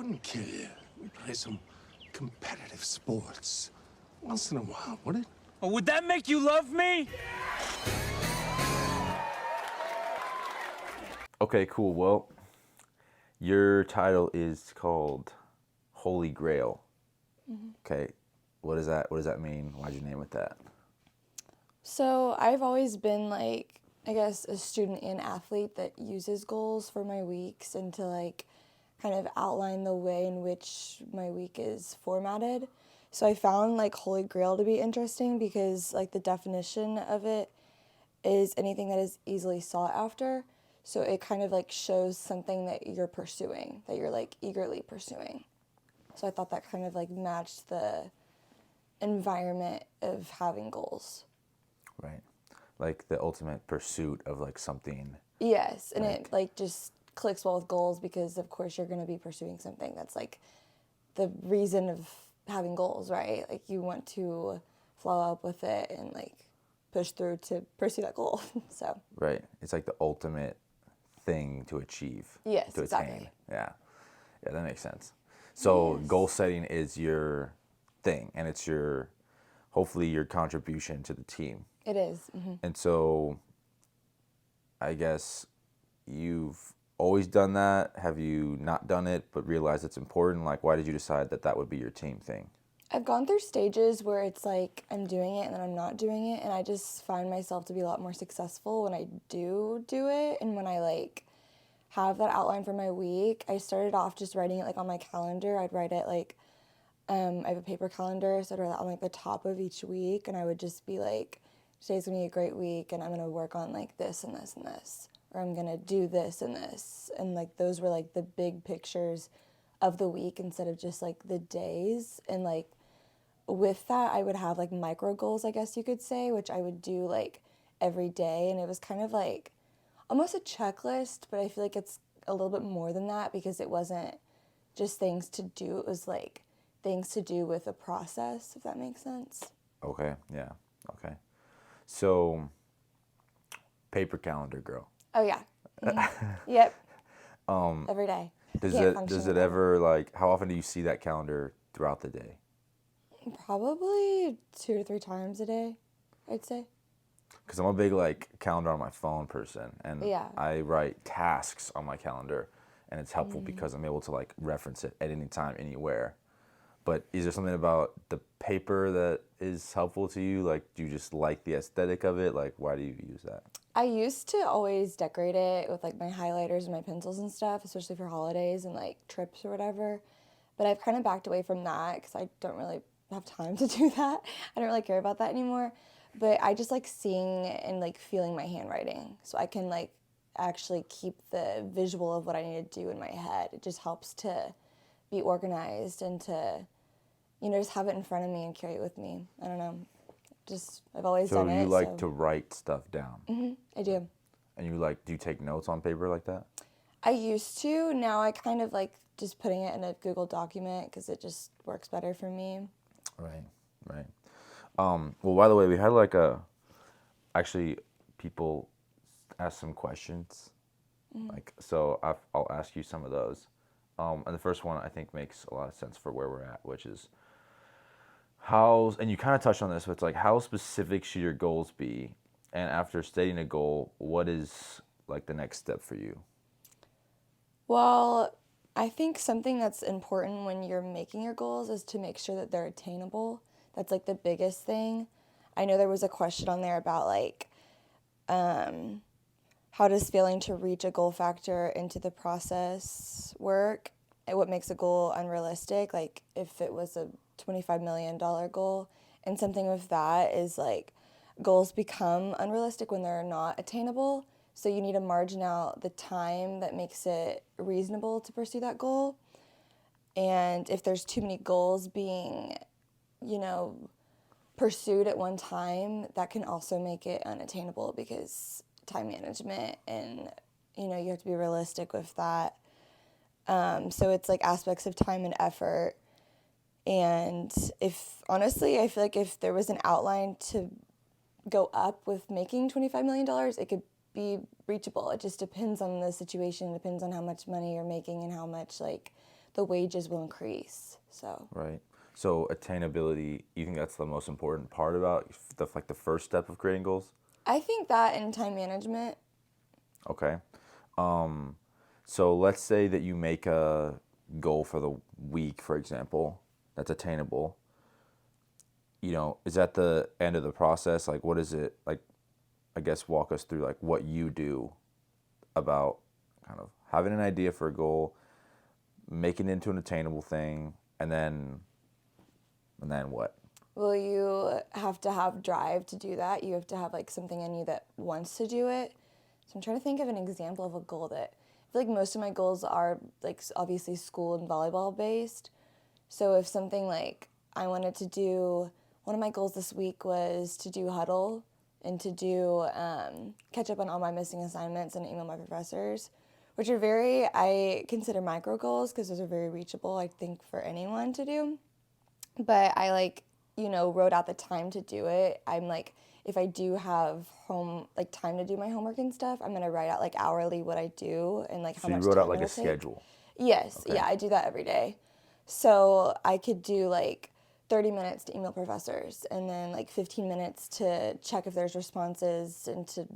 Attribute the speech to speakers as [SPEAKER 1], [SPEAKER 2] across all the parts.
[SPEAKER 1] wouldn't kill you. We'd play some competitive sports once in a while, would it?
[SPEAKER 2] Oh, would that make you love me?
[SPEAKER 3] Okay, cool. Well, your title is called Holy Grail. Okay, what does that mean? Why'd you name it that?
[SPEAKER 4] So I've always been like, I guess, a student and athlete that uses goals for my weeks and to like kind of outline the way in which my week is formatted. So I found like Holy Grail to be interesting because like the definition of it is anything that is easily sought after. So it kind of like shows something that you're pursuing, that you're like eagerly pursuing. So I thought that kind of like matched the environment of having goals.
[SPEAKER 3] Right. Like the ultimate pursuit of like something.
[SPEAKER 4] Yes, and it like just clicks well with goals because of course you're going to be pursuing something that's like the reason of having goals, right? Like you want to follow up with it and like push through to pursue that goal. So
[SPEAKER 3] Right. It's like the ultimate thing to achieve.
[SPEAKER 4] Yes,
[SPEAKER 3] to
[SPEAKER 4] exactly.
[SPEAKER 3] attain. Yeah. Yeah, that makes sense. So
[SPEAKER 4] Yes.
[SPEAKER 3] goal setting is your thing, and it's your hopefully your contribution to the team.
[SPEAKER 4] it is.
[SPEAKER 3] And so I guess you've always done that. Have you not done it but realized it's important? Like, why did you decide that that would be your team thing?
[SPEAKER 4] I've gone through stages where it's like I'm doing it and then I'm not doing it, and I just find myself to be a lot more successful when I do it, and when I like have that outline for my week. I started off just writing it like on my calendar. I'd write it like I have a paper calendar, so I'd write it on like the top of each week, and I would just be like, today's gonna be a great week, and I'm gonna work on like this and this and this, or I'm gonna do this and this, and like those were like the big pictures of the week instead of just like the days. And like with that, I would have like micro goals, I guess you could say, which I would do like every day, and it was kind of like almost a checklist, but I feel like it's a little bit more than that because it wasn't just things to do. It was like things to do with a process, if that makes sense.
[SPEAKER 3] Okay. Yeah. Okay. So paper calendar girl.
[SPEAKER 4] Oh yeah. Yep. Every day.
[SPEAKER 3] Does
[SPEAKER 4] Can't
[SPEAKER 3] it
[SPEAKER 4] function
[SPEAKER 3] does it
[SPEAKER 4] without
[SPEAKER 3] ever like how often do you see that calendar throughout the day?
[SPEAKER 4] Probably 2 to 3 times a day, I'd say.
[SPEAKER 3] Because I'm a big like calendar on my phone person, and
[SPEAKER 4] Yeah.
[SPEAKER 3] I write tasks on my calendar, and it's helpful because I'm able to like reference it at any time, anywhere. But is there something about the paper that is helpful to you? Like, do you just like the aesthetic of it? Like, why do you use that?
[SPEAKER 4] I used to always decorate it with like my highlighters and my pencils and stuff, especially for holidays and like trips or whatever. But I've kind of backed away from that because I don't really have time to do that. I don't really care about that anymore. But I just like seeing and like feeling my handwriting, so I can like actually keep the visual of what I need to do in my head. It just helps to be organized and to, just have it in front of me and carry it with me. I don't know. Just, I've always
[SPEAKER 3] So
[SPEAKER 4] done it.
[SPEAKER 3] you like to write stuff down,
[SPEAKER 4] I do.
[SPEAKER 3] and do you take notes on paper like that?
[SPEAKER 4] I used to. Now I kind of like just putting it in a Google document because it just works better for me.
[SPEAKER 3] Right, right. Well, by the way, we had actually, people ask some questions. So I'll ask you some of those. And the first one I think makes a lot of sense for where we're at, which is and you kind of touched on this, but it's like, how specific should your goals be? And after stating a goal, what is like the next step for you?
[SPEAKER 4] Well, I think something that's important when you're making your goals is to make sure that they're attainable. That's like the biggest thing. I know there was a question on there about like, how does failing to reach a goal factor into the process work? And what makes a goal unrealistic? Like if it was a $25 million goal, and something with that is like goals become unrealistic when they're not attainable. So you need to margin out the time that makes it reasonable to pursue that goal. And if there's too many goals being, pursued at one time, that can also make it unattainable because time management and, you have to be realistic with that. So it's like aspects of time and effort. And honestly, I feel like if there was an outline to go up with making $25 million, it could be reachable. It just depends on the situation, it depends on how much money you're making and how much like the wages will increase. So
[SPEAKER 3] Right. So attainability, you think that's the most important part about the first step of creating goals?
[SPEAKER 4] I think that and time management.
[SPEAKER 3] Okay. So let's say that you make a goal for the week, for example, that's attainable. Is that the end of the process? Like, what is it like? I guess walk us through like what you do about kind of having an idea for a goal, making it into an attainable thing, and then what?
[SPEAKER 4] Well, you have to have drive to do that. You have to have like something in you that wants to do it. So I'm trying to think of an example of a goal that I feel like most of my goals are like obviously school and volleyball based. So if something like I wanted to do, one of my goals this week was to do huddle and to do catch up on all my missing assignments and email my professors, which are I consider micro goals because those are very reachable, I think, for anyone to do. But I wrote out the time to do it. I'm like, if I do have time to do my homework and stuff, I'm gonna write out like hourly what I do and like how much time
[SPEAKER 3] So you wrote out like
[SPEAKER 4] it'll
[SPEAKER 3] a
[SPEAKER 4] take.
[SPEAKER 3] schedule.
[SPEAKER 4] Yes,
[SPEAKER 3] Okay.
[SPEAKER 4] yeah, I do that every day. So I could do like 30 minutes to email professors and then like 15 minutes to check if there's responses and to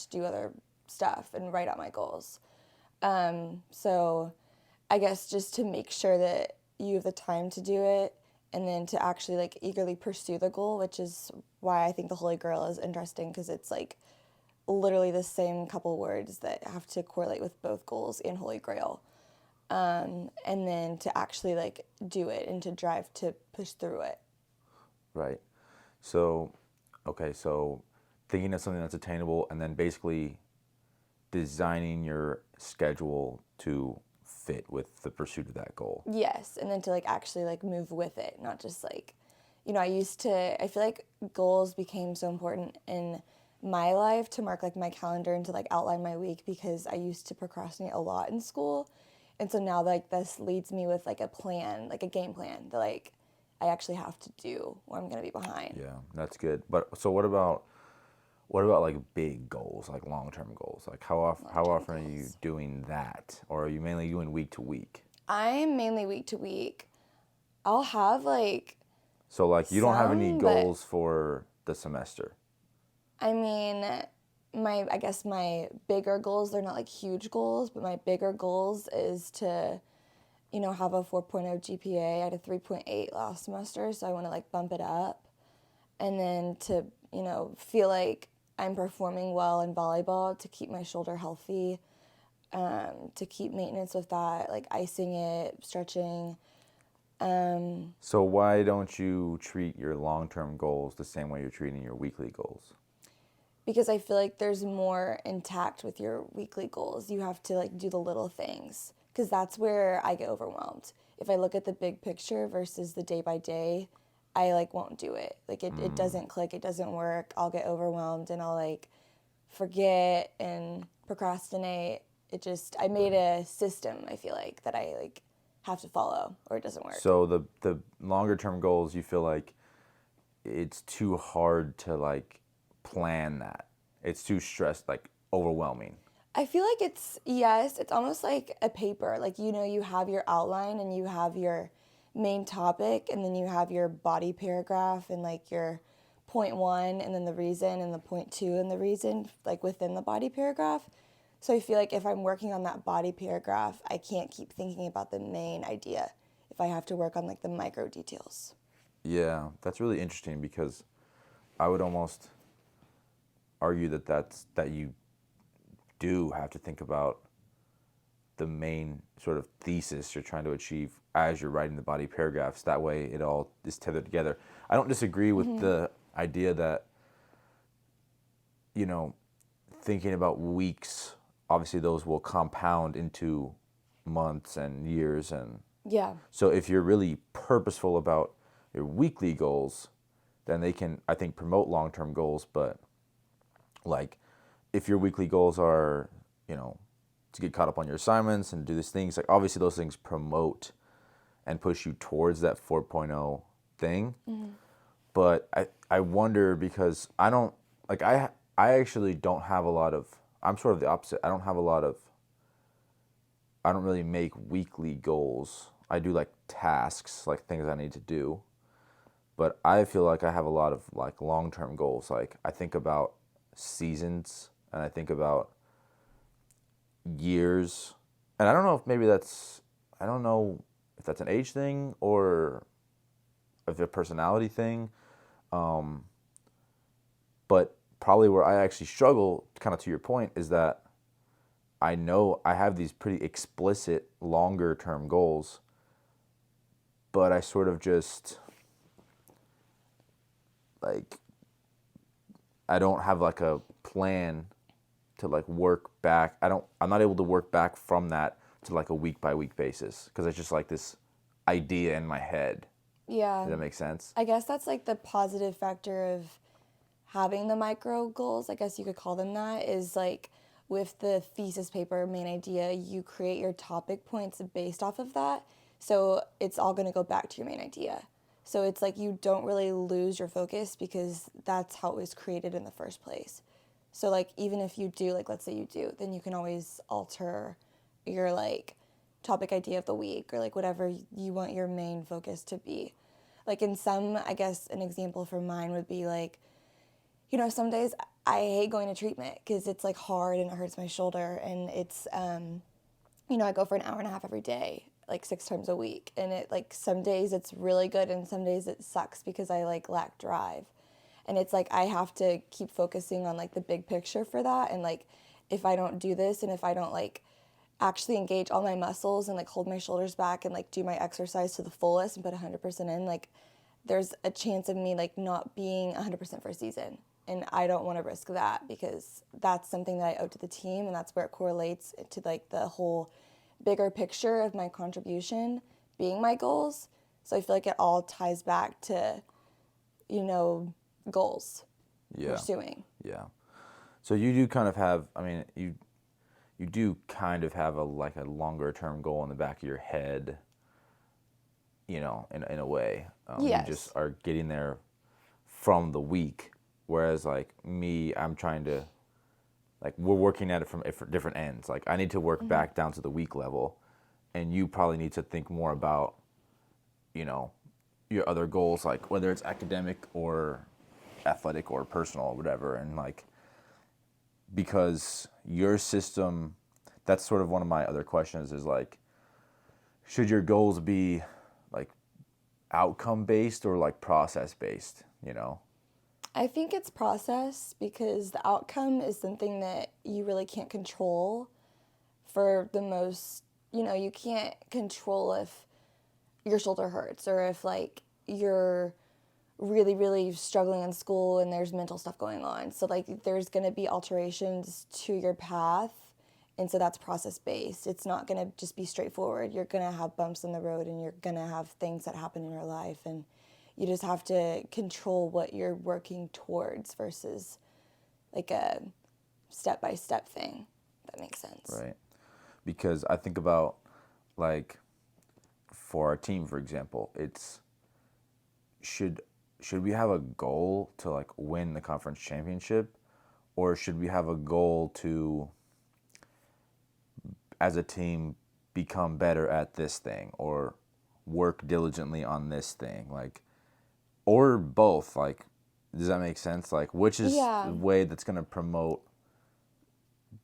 [SPEAKER 4] / do other stuff and write out my goals. So I guess just to make sure that you have the time to do it and then to actually like eagerly pursue the goal, which is why I think the Holy Grail is interesting because it's like literally the same couple words that have to correlate with both goals and Holy Grail. And then to actually like do it and to drive to push through it.
[SPEAKER 3] Right. So, okay, so thinking of something that's attainable and then basically designing your schedule to fit with the pursuit of that goal.
[SPEAKER 4] Yes, and then to like actually like move with it, not just like, I feel like goals became so important in my life to mark like my calendar and to like outline my week because I used to procrastinate a lot in school. And so now like this leads me with like a plan, like a game plan that like I actually have to do or I'm gonna be behind.
[SPEAKER 3] Yeah, that's good. But so what about like big goals, like long-term goals? Like how often are you
[SPEAKER 4] goals.
[SPEAKER 3] doing that? Or are you mainly doing week to week?
[SPEAKER 4] I'm mainly week to week. I'll have like
[SPEAKER 3] So like you don't have any
[SPEAKER 4] some, but
[SPEAKER 3] goals for the semester.
[SPEAKER 4] I mean, I guess my bigger goals, they're not like huge goals, but my bigger goals is to, have a 4.0 GPA. I had a 3.8 last semester, so I want to like bump it up. And then to, feel like I'm performing well in volleyball to keep my shoulder healthy, to keep maintenance with that, like icing it, stretching.
[SPEAKER 3] So why don't you treat your long-term goals the same way you're treating your weekly goals?
[SPEAKER 4] Because I feel like there's more intact with your weekly goals. You have to like do the little things because that's where I get overwhelmed. If I look at the big picture versus the day by day, I like won't do it. Like it doesn't click, it doesn't work. I'll get overwhelmed and I'll like forget and procrastinate. I made a system, I feel like, that I like have to follow or it doesn't work.
[SPEAKER 3] So the longer term goals, you feel like it's too hard to like plan that. It's too stressed, like overwhelming.
[SPEAKER 4] I feel like it's almost like a paper. Like, you have your outline and you have your main topic and then you have your body paragraph and like your point one and then the reason and the point two and the reason like within the body paragraph. So I feel like if I'm working on that body paragraph, I can't keep thinking about the main idea if I have to work on like the micro details.
[SPEAKER 3] Yeah, that's really interesting because I would almost argue that you do have to think about the main sort of thesis you're trying to achieve as you're writing the body paragraphs. That way it all is tethered together. I don't disagree with the idea that, thinking about weeks, obviously those will compound into months and years. And
[SPEAKER 4] Yeah.
[SPEAKER 3] so if you're really purposeful about your weekly goals, then they can, I think, promote long-term goals. But like if your weekly goals are, to get caught up on your assignments and do these things, like obviously those things promote and push you towards that 4.0 thing. But I wonder because I don't, like I, actually don't have a lot of, I'm sort of the opposite. I don't have a lot of I don't really make weekly goals. I do like tasks, like things I need to do. But I feel like I have a lot of like long-term goals. Like I think about seasons and I think about years. And I don't know if maybe that's, I don't know if that's an age thing or if a personality thing. But probably where I actually struggle, kind of to your point, is that I know I have these pretty explicit longer term goals, but I sort of just like I don't have like a plan to like work back. I'm not able to work back from that to like a week by week basis because it's just like this idea in my head.
[SPEAKER 4] Yeah.
[SPEAKER 3] Does that make sense?
[SPEAKER 4] I guess that's like the positive factor of having the micro goals, I guess you could call them that, is like with the thesis paper main idea, you create your topic points based off of that. So it's all going to go back to your main idea. So it's like you don't really lose your focus because that's how it was created in the first place. So like even if you do, like let's say you do, then you can always alter your like topic idea of the week or like whatever you want your main focus to be. Like in some, I guess an example for mine would be like, you know, some days I hate going to treatment because it's like hard and it hurts my shoulder and it's, you know, I go for an hour and a half every day, like 6 times a week. And it like some days it's really good and some days it sucks because I like lack drive. And it's like I have to keep focusing on like the big picture for that. And like if I don't do this and if I don't like actually engage all my muscles and like hold my shoulders back and like do my exercise to the fullest and put 100% in, like there's a chance of me like not being 100% for a season. And I don't want to risk that because that's something that I owe to the team and that's where it correlates to like the whole bigger picture of my contribution being my goals. So I feel like it all ties back to, you know, goals pursuing.
[SPEAKER 3] Yeah. So you do kind of have, I mean, you do kind of have a like a longer term goal in the back of your head, you know, in a way.
[SPEAKER 4] Yes.
[SPEAKER 3] You just are getting there from the week. Whereas like me, I'm trying to, like we're working at it from different ends. Like I need to work back down to the week level, and you probably need to think more about, you know, your other goals, like whether it's academic or athletic or personal or whatever. And like, because your system, that's sort of one of my other questions is like, should your goals be like outcome based or like process based, you know?
[SPEAKER 4] I think it's process because the outcome is something that you really can't control for the most, you know, you can't control if your shoulder hurts or if like you're really, really struggling in school and there's mental stuff going on. So like there's going to be alterations to your path. And so that's process based. It's not going to just be straightforward. You're going to have bumps in the road and you're going to have things that happen in your life. And you just have to control what you're working towards versus like a step-by-step thing, if that makes sense.
[SPEAKER 3] Right. Because I think about like for our team, for example, it's should we have a goal to like win the conference championship, or should we have a goal to as a team become better at this thing or work diligently on this thing, like, or both? Like, does that make sense? Like, which is the way that's going to promote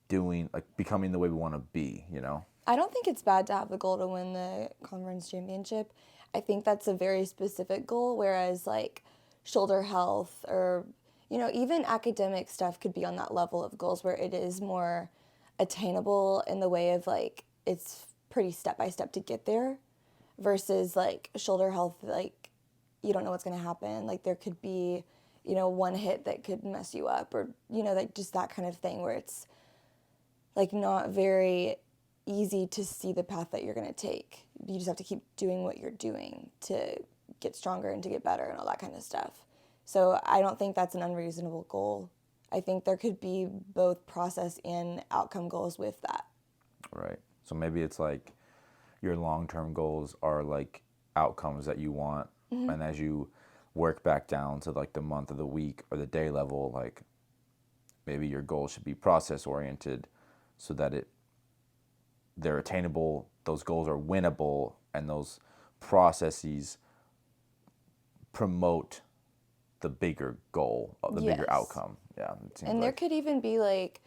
[SPEAKER 3] doing, like, becoming the way we want to be, you know?
[SPEAKER 4] I don't think it's bad to have the goal to win the conference championship. I think that's a very specific goal, whereas like shoulder health or, you know, even academic stuff could be on that level of goals where it is more attainable in the way of like it's pretty step by step to get there versus like shoulder health, like you don't know what's going to happen. Like there could be, you know, one hit that could mess you up or, you know, like just that kind of thing where it's like not very easy to see the path that you're going to take. You just have to keep doing what you're doing to get stronger and to get better and all that kind of stuff. So I don't think that's an unreasonable goal. I think there could be both process and outcome goals with that.
[SPEAKER 3] Right. So maybe it's like your long-term goals are like outcomes that you want, and as you work back down to like the month or the week or the day level, like maybe your goal should be process oriented so that it they're attainable, those goals are winnable, and those processes promote the bigger goal, the bigger
[SPEAKER 4] Yes.
[SPEAKER 3] outcome. Yeah, it seems
[SPEAKER 4] And there
[SPEAKER 3] like.
[SPEAKER 4] could even be like,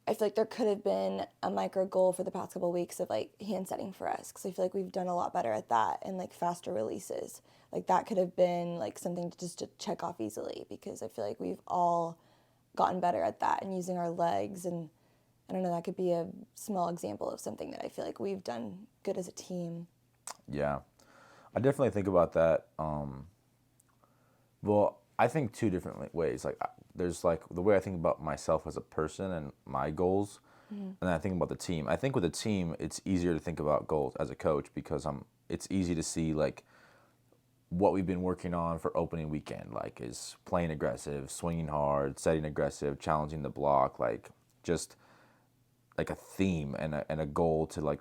[SPEAKER 4] I feel like there could have been a micro goal for the past couple of weeks of like hand setting for us, because I feel like we've done a lot better at that, and like faster releases. Like that could have been like something to check off easily, because I feel like we've all gotten better at that and using our legs. And I don't know, that could be a small example of something that I feel like we've done good as a team.
[SPEAKER 3] Yeah, I definitely think about that. Well, I think two different ways. Like, there's like the way I think about myself as a person and my goals, and then I think about the team. I think with a team, it's easier to think about goals as a coach, because it's easy to see like what we've been working on for opening weekend, like is playing aggressive, swinging hard, setting aggressive, challenging the block, like just like a theme and a goal to like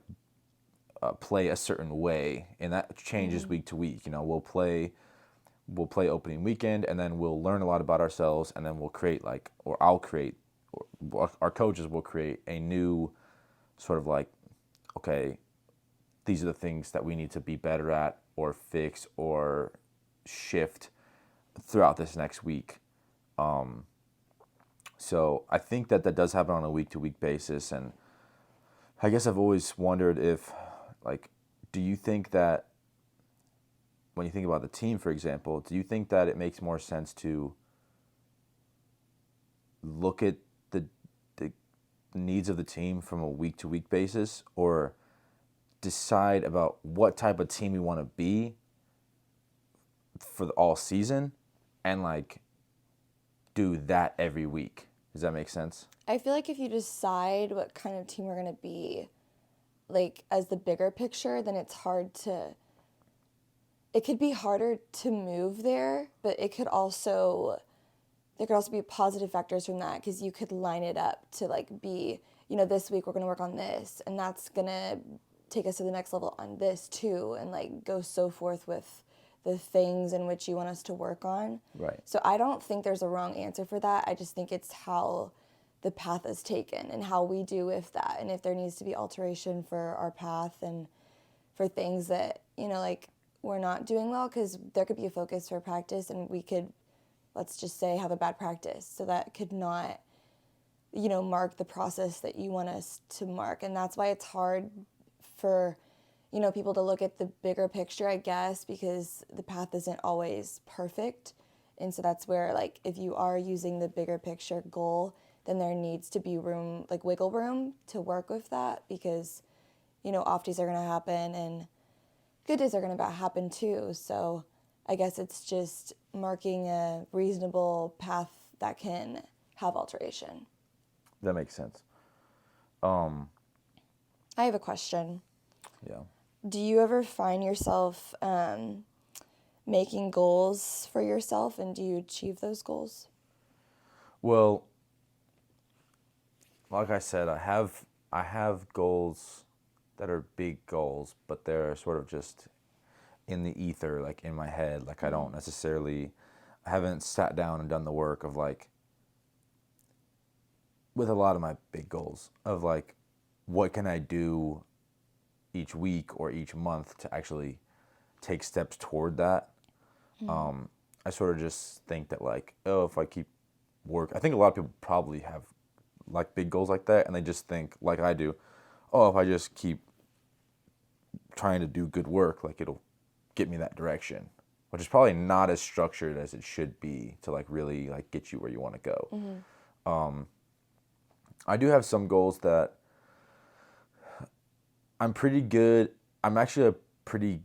[SPEAKER 3] play a certain way, and that changes week to week. You know, we'll play opening weekend, and then we'll learn a lot about ourselves, and then we'll create like, or I'll create, or our coaches will create a new sort of like, okay, these are the things that we need to be better at or fix or shift throughout this next week. So I think that does happen on a week to week basis. And I guess I've always wondered if, like, do you think that when you think about the team, for example, do you think that it makes more sense to look at the needs of the team from a week to week basis, or decide about what type of team we want to be for the all season, and like do that every week? Does that make sense?
[SPEAKER 4] I feel like if you decide what kind of team we're going to be, like as the bigger picture, then it could be harder to move there, but there could also be positive factors from that, because you could line it up to like be, this week we're going to work on this, and that's going to take us to the next level on this too, and like go so forth with the things in which you want us to work on.
[SPEAKER 3] Right.
[SPEAKER 4] So I don't think there's a wrong answer for that. I just think it's how the path is taken and how we do with that, and if there needs to be alteration for our path and for things that, like we're not doing well, because there could be a focus for practice, and we could, let's just say, have a bad practice. So that could not, mark the process that you want us to mark. And that's why it's hard for, people to look at the bigger picture, I guess, because the path isn't always perfect. And so that's where, like, if you are using the bigger picture goal, then there needs to be room, like wiggle room to work with that, because, off days are going to happen and good days are going to happen too. So I guess it's just marking a reasonable path that can have alteration.
[SPEAKER 3] That makes sense.
[SPEAKER 4] I have a question.
[SPEAKER 3] Yeah.
[SPEAKER 4] Do you ever find yourself making goals for yourself, and do you achieve those goals?
[SPEAKER 3] Well, like I said, I have goals that are big goals, but they're sort of just in the ether, like in my head. Like I haven't sat down and done the work of like, with a lot of my big goals, of like, what can I do each week or each month to actually take steps toward that. I sort of just think that like, oh, if I keep I think a lot of people probably have like big goals like that, and they just think like I do, oh, if I just keep trying to do good work, like it'll get me that direction, which is probably not as structured as it should be to like really like get you where you want to go. I do have some goals that I'm pretty good. I'm actually a pretty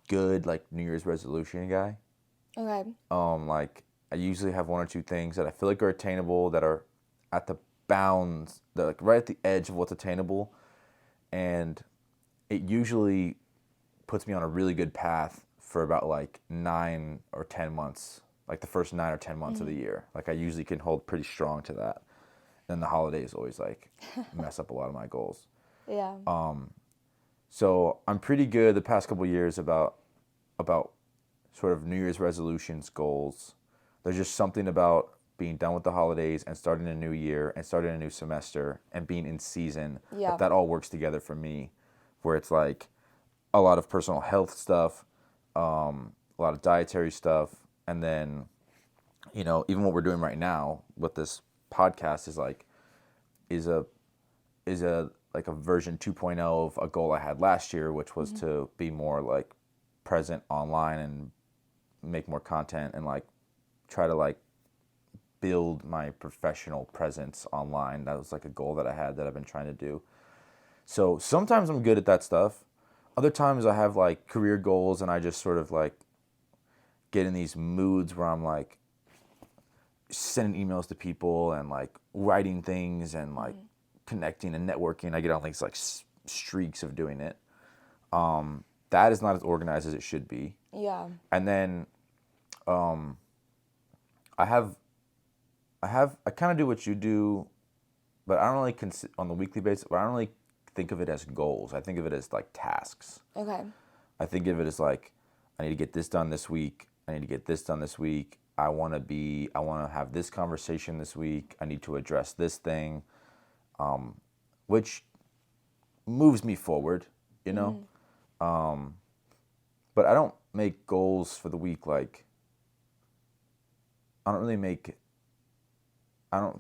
[SPEAKER 3] good like New Year's resolution guy.
[SPEAKER 4] Okay.
[SPEAKER 3] Like I usually have one or two things that I feel like are attainable, that are at the bounds, that like right at the edge of what's attainable, and it usually puts me on a really good path for about like 9 or 10 months, like the first 9 or 10 months of the year. Like I usually can hold pretty strong to that. And the holidays always like mess up a lot of my goals.
[SPEAKER 4] Yeah.
[SPEAKER 3] So I'm pretty good the past couple of years about sort of New Year's resolutions, goals. There's just something about being done with the holidays and starting a new year and starting a new semester and being in season,
[SPEAKER 4] Yeah.
[SPEAKER 3] that all works together for me, where it's like a lot of personal health stuff, a lot of dietary stuff, and then, even what we're doing right now with this podcast is a like a version 2.0 of a goal I had last year, which was to be more like present online and make more content and like try to like build my professional presence online. That was like a goal that I had that I've been trying to do. So sometimes I'm good at that stuff. Other times I have like career goals and I just sort of like get in these moods where I'm like sending emails to people and like writing things and like connecting and networking. I get on these like streaks of doing it. That is not as organized as it should be.
[SPEAKER 4] Yeah.
[SPEAKER 3] And then I kind of do what you do, but I don't really on the weekly basis. But I don't really think of it as goals. I think of it as like tasks.
[SPEAKER 4] Okay.
[SPEAKER 3] I think of it as like, I need to get this done this week. I need to get this done this week. I want to have this conversation this week. I need to address this thing, which moves me forward, But I don't make goals for the week. Like, I don't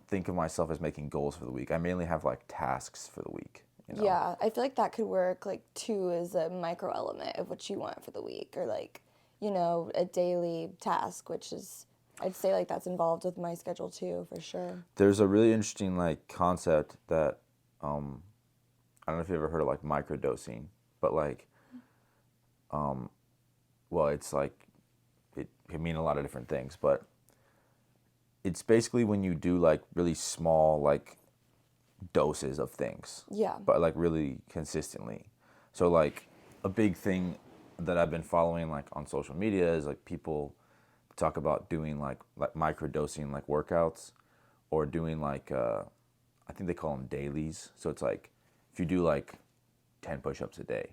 [SPEAKER 3] think of myself as making goals for the week. I mainly have like tasks for the week.
[SPEAKER 4] Yeah, I feel like that could work like too as a micro element of what you want for the week, or like, a daily task, which is, I'd say like that's involved with my schedule too, for sure.
[SPEAKER 3] There's a really interesting like concept that I don't know if you ever heard of like microdosing, but like well, it's like it can mean a lot of different things, but it's basically when you do like really small like doses of things.
[SPEAKER 4] Yeah.
[SPEAKER 3] But like really consistently. So like a big thing that I've been following like on social media is like people talk about doing like microdosing like workouts, or doing like I think they call them dailies. So it's like if you do like 10 push-ups a day,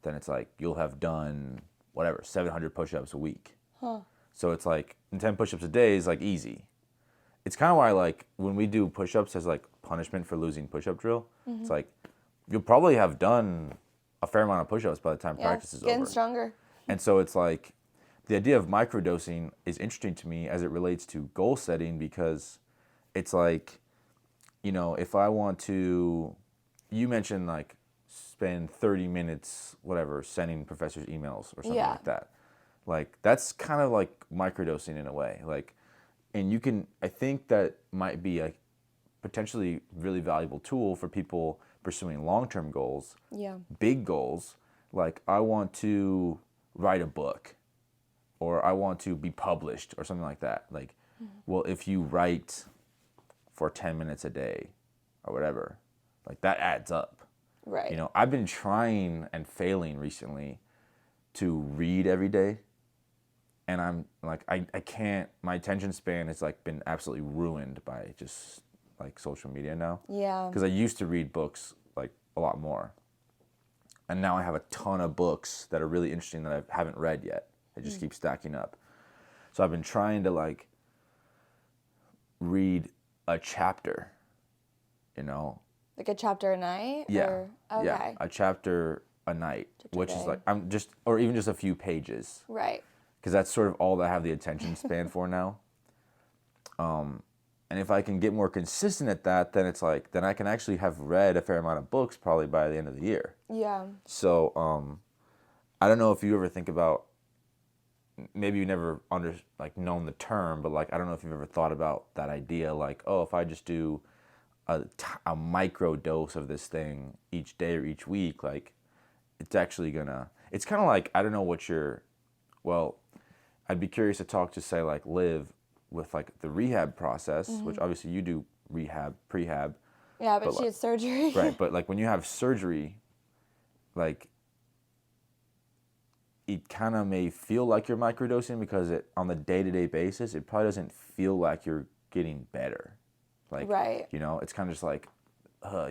[SPEAKER 3] then it's like you'll have done whatever 700 push-ups a week.
[SPEAKER 4] Huh.
[SPEAKER 3] So it's like, and 10 push-ups a day is like easy. It's kind of why like when we do push-ups as like punishment for losing push-up drill, it's like you'll probably have done a fair amount of push-ups by the time practice is
[SPEAKER 4] getting
[SPEAKER 3] over.
[SPEAKER 4] stronger.
[SPEAKER 3] And so it's like the idea of microdosing is interesting to me as it relates to goal setting, because it's like, if I want to, you mentioned like spend 30 minutes, whatever, sending professors emails or something like that. Like that's kind of like microdosing in a way. Like, and I think that might be a potentially really valuable tool for people pursuing long-term goals, big goals. Like I want to write a book, or I want to be published or something like that. Like, well, if you write for 10 minutes a day or whatever, like that adds up.
[SPEAKER 4] Right.
[SPEAKER 3] I've been trying and failing recently to read every day. And I'm like, I can't, my attention span has like been absolutely ruined by just like social media now.
[SPEAKER 4] Yeah.
[SPEAKER 3] Because I used to read books like a lot more. And now I have a ton of books that are really interesting that I haven't read yet. They just keep stacking up. So I've been trying to like read a chapter,
[SPEAKER 4] Like a chapter a night?
[SPEAKER 3] Yeah.
[SPEAKER 4] Or, okay.
[SPEAKER 3] Yeah. A chapter a night, which is like, or even just a few pages.
[SPEAKER 4] Right.
[SPEAKER 3] Because that's sort of all that I have the attention span for now. And if I can get more consistent at that, then it's like, then I can actually have read a fair amount of books probably by the end of the year.
[SPEAKER 4] Yeah.
[SPEAKER 3] So I don't know if you ever think about, maybe you never known the term, but like I don't know if you've ever thought about that idea, like, oh, if I just do a micro dose of this thing each day or each week, like it's actually it's kind of like, I don't know what I'd be curious to talk to, say, like Liv with like the rehab process, which obviously you do rehab, prehab.
[SPEAKER 4] Yeah, but she had surgery.
[SPEAKER 3] Right, but like when you have surgery, like it kind of may feel like you're microdosing, because on the day-to-day basis, it probably doesn't feel like you're getting better. Like,
[SPEAKER 4] right.
[SPEAKER 3] It's kind of just like,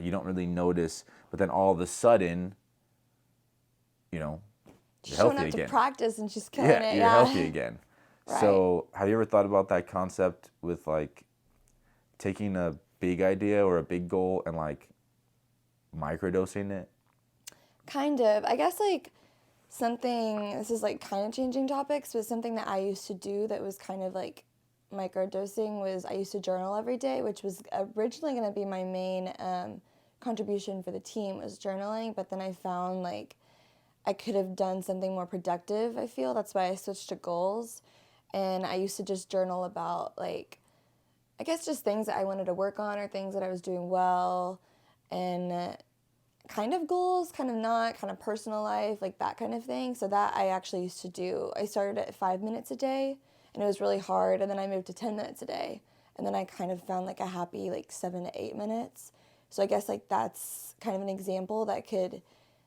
[SPEAKER 3] you don't really notice, but then all of a sudden, you're
[SPEAKER 4] She's
[SPEAKER 3] healthy
[SPEAKER 4] showing up
[SPEAKER 3] again.
[SPEAKER 4] to practice and she's killing it.
[SPEAKER 3] You're healthy again.
[SPEAKER 4] Right.
[SPEAKER 3] So have you ever thought about that concept with like taking a big idea or a big goal and like microdosing it?
[SPEAKER 4] Kind of. I guess like this is like kind of changing topics, but something that I used to do that was kind of like microdosing was I used to journal every day, which was originally going to be my main contribution for the team was journaling, but then I found like I could have done something more productive, I feel. That's why I switched to goals. And I used to just journal about like, I guess just things that I wanted to work on or things that I was doing well and kind of goals, kind of not, kind of personal life, like that kind of thing. So that I actually used to do. I started at 5 minutes a day and it was really hard. And then I moved to 10 minutes a day. And then I kind of found like a happy like 7 to 8 minutes. So I guess like that's kind of an example that could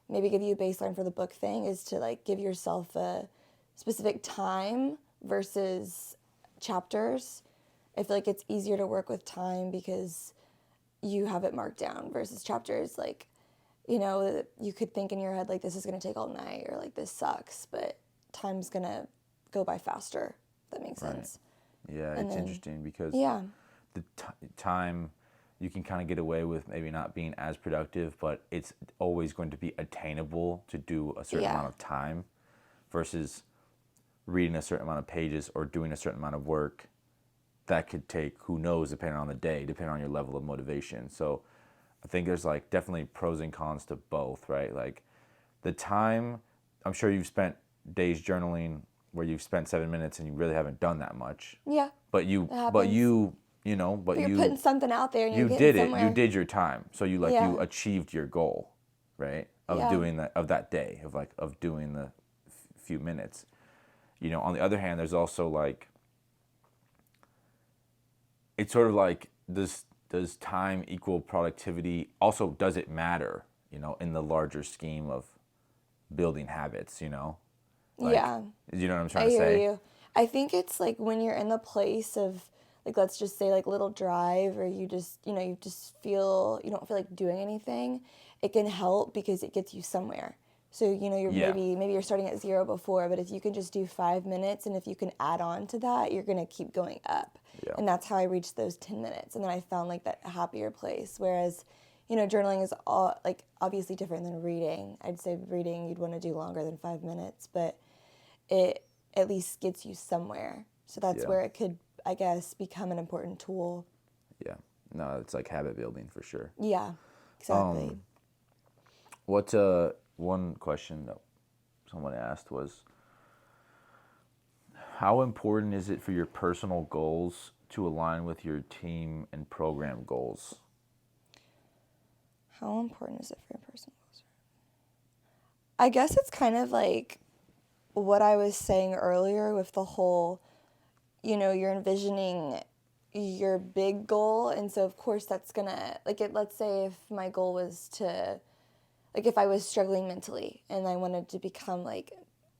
[SPEAKER 4] maybe give you a baseline for the book thing is to like give yourself a specific time versus chapters. I feel like it's easier to work with time because you have it marked down versus chapters. Like, you know, you could think in your head like this is going to take all night or like this sucks, but time's going to go by faster. If that makes sense.
[SPEAKER 3] Yeah,
[SPEAKER 4] And
[SPEAKER 3] it's
[SPEAKER 4] then-
[SPEAKER 3] interesting because
[SPEAKER 4] Yeah.
[SPEAKER 3] the time you can kind of get away with maybe not being as productive, but it's always going to be attainable to do a certain
[SPEAKER 4] Yeah.
[SPEAKER 3] amount of time versus reading a certain amount of pages or doing a certain amount of work that could take, who knows, depending on the day, depending on your level of motivation. So I think there's like definitely pros and cons to both, right? Like the time, I'm sure you've spent days journaling where you've spent 7 minutes and you really haven't done that much.
[SPEAKER 4] Yeah.
[SPEAKER 3] But you,
[SPEAKER 4] That
[SPEAKER 3] but
[SPEAKER 4] happens.
[SPEAKER 3] you
[SPEAKER 4] But you're putting something out there and you're
[SPEAKER 3] you
[SPEAKER 4] getting
[SPEAKER 3] did it.
[SPEAKER 4] somewhere.
[SPEAKER 3] You did your time. So you like
[SPEAKER 4] Yeah.
[SPEAKER 3] you achieved your goal, right? Of
[SPEAKER 4] Yeah.
[SPEAKER 3] doing that, of that day, of doing the few minutes. You know, on the other hand, there's also like, it's sort of like, does time equal productivity? Also, does it matter, you know, in the larger scheme of building habits, you know? Like,
[SPEAKER 4] Yeah.
[SPEAKER 3] You know what I'm trying
[SPEAKER 4] I
[SPEAKER 3] to
[SPEAKER 4] hear
[SPEAKER 3] say?
[SPEAKER 4] you. I think it's like when you're in the place of like let's just say like little drive or you just you just feel you don't feel like doing anything, it can help because it gets you somewhere. So you're
[SPEAKER 3] Yeah.
[SPEAKER 4] maybe you're starting at 0 before, but if you can just do 5 minutes and if you can add on to that, you're gonna keep going up.
[SPEAKER 3] Yeah.
[SPEAKER 4] And that's how I reached those 10 minutes. And then I found like that happier place. Whereas, journaling is all like obviously different than reading. I'd say reading you'd want to do longer than 5 minutes, but it at least gets you somewhere. So that's
[SPEAKER 3] Yeah.
[SPEAKER 4] where it could, I guess, become an important tool.
[SPEAKER 3] Yeah. No, it's like habit building for sure.
[SPEAKER 4] Yeah, exactly.
[SPEAKER 3] What one question that someone asked was, how important is it for your personal goals to align with your team and program goals?
[SPEAKER 4] How important is it for your personal goals? I guess it's kind of like what I was saying earlier with the whole, you're envisioning your big goal. And so, of course, that's going to, like, let's say if my goal was to, like, if I was struggling mentally and I wanted to become, like,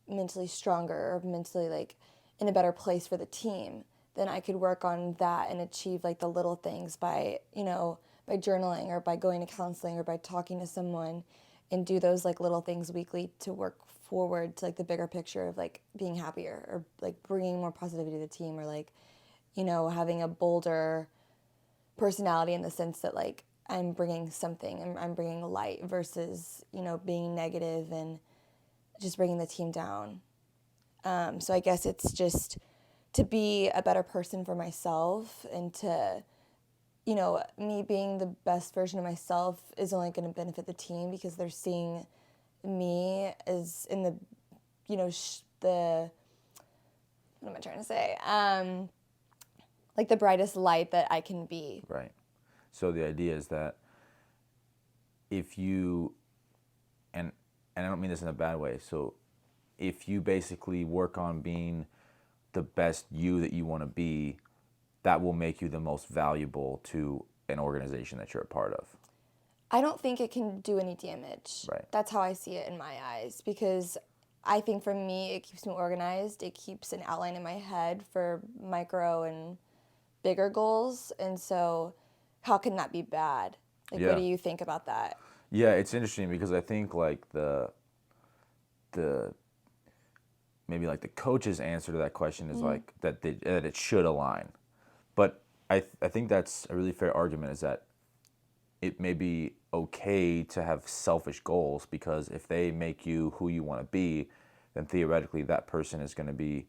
[SPEAKER 4] mentally stronger or mentally, like, in a better place for the team, then I could work on that and achieve, like, the little things by, by journaling or by going to counseling or by talking to someone and do those, like, little things weekly to work forward to, like, the bigger picture of, like, being happier or, like, bringing more positivity to the team or, like, having a bolder personality in the sense that, like, I'm bringing something, I'm bringing light versus, being negative and just bringing the team down. So I guess it's just to be a better person for myself and to, me being the best version of myself is only going to benefit the team because they're seeing me as in the, what am I trying to say? Like the brightest light that I can be.
[SPEAKER 3] Right. So the idea is that if you, and I don't mean this in a bad way, so if you basically work on being the best you that you want to be, that will make you the most valuable to an organization that you're a part of.
[SPEAKER 4] I don't think it can do any damage.
[SPEAKER 3] Right.
[SPEAKER 4] That's how I see it in my eyes because I think for me it keeps me organized. It keeps an outline in my head for micro and bigger goals. And so how can that be bad? Like,
[SPEAKER 3] Yeah.
[SPEAKER 4] what do you think about that?
[SPEAKER 3] Yeah, it's interesting because I think like the maybe like the coach's answer to that question is like that it should align. But I think that's a really fair argument, is that it may be okay to have selfish goals, because if they make you who you want to be, then theoretically that person is going to be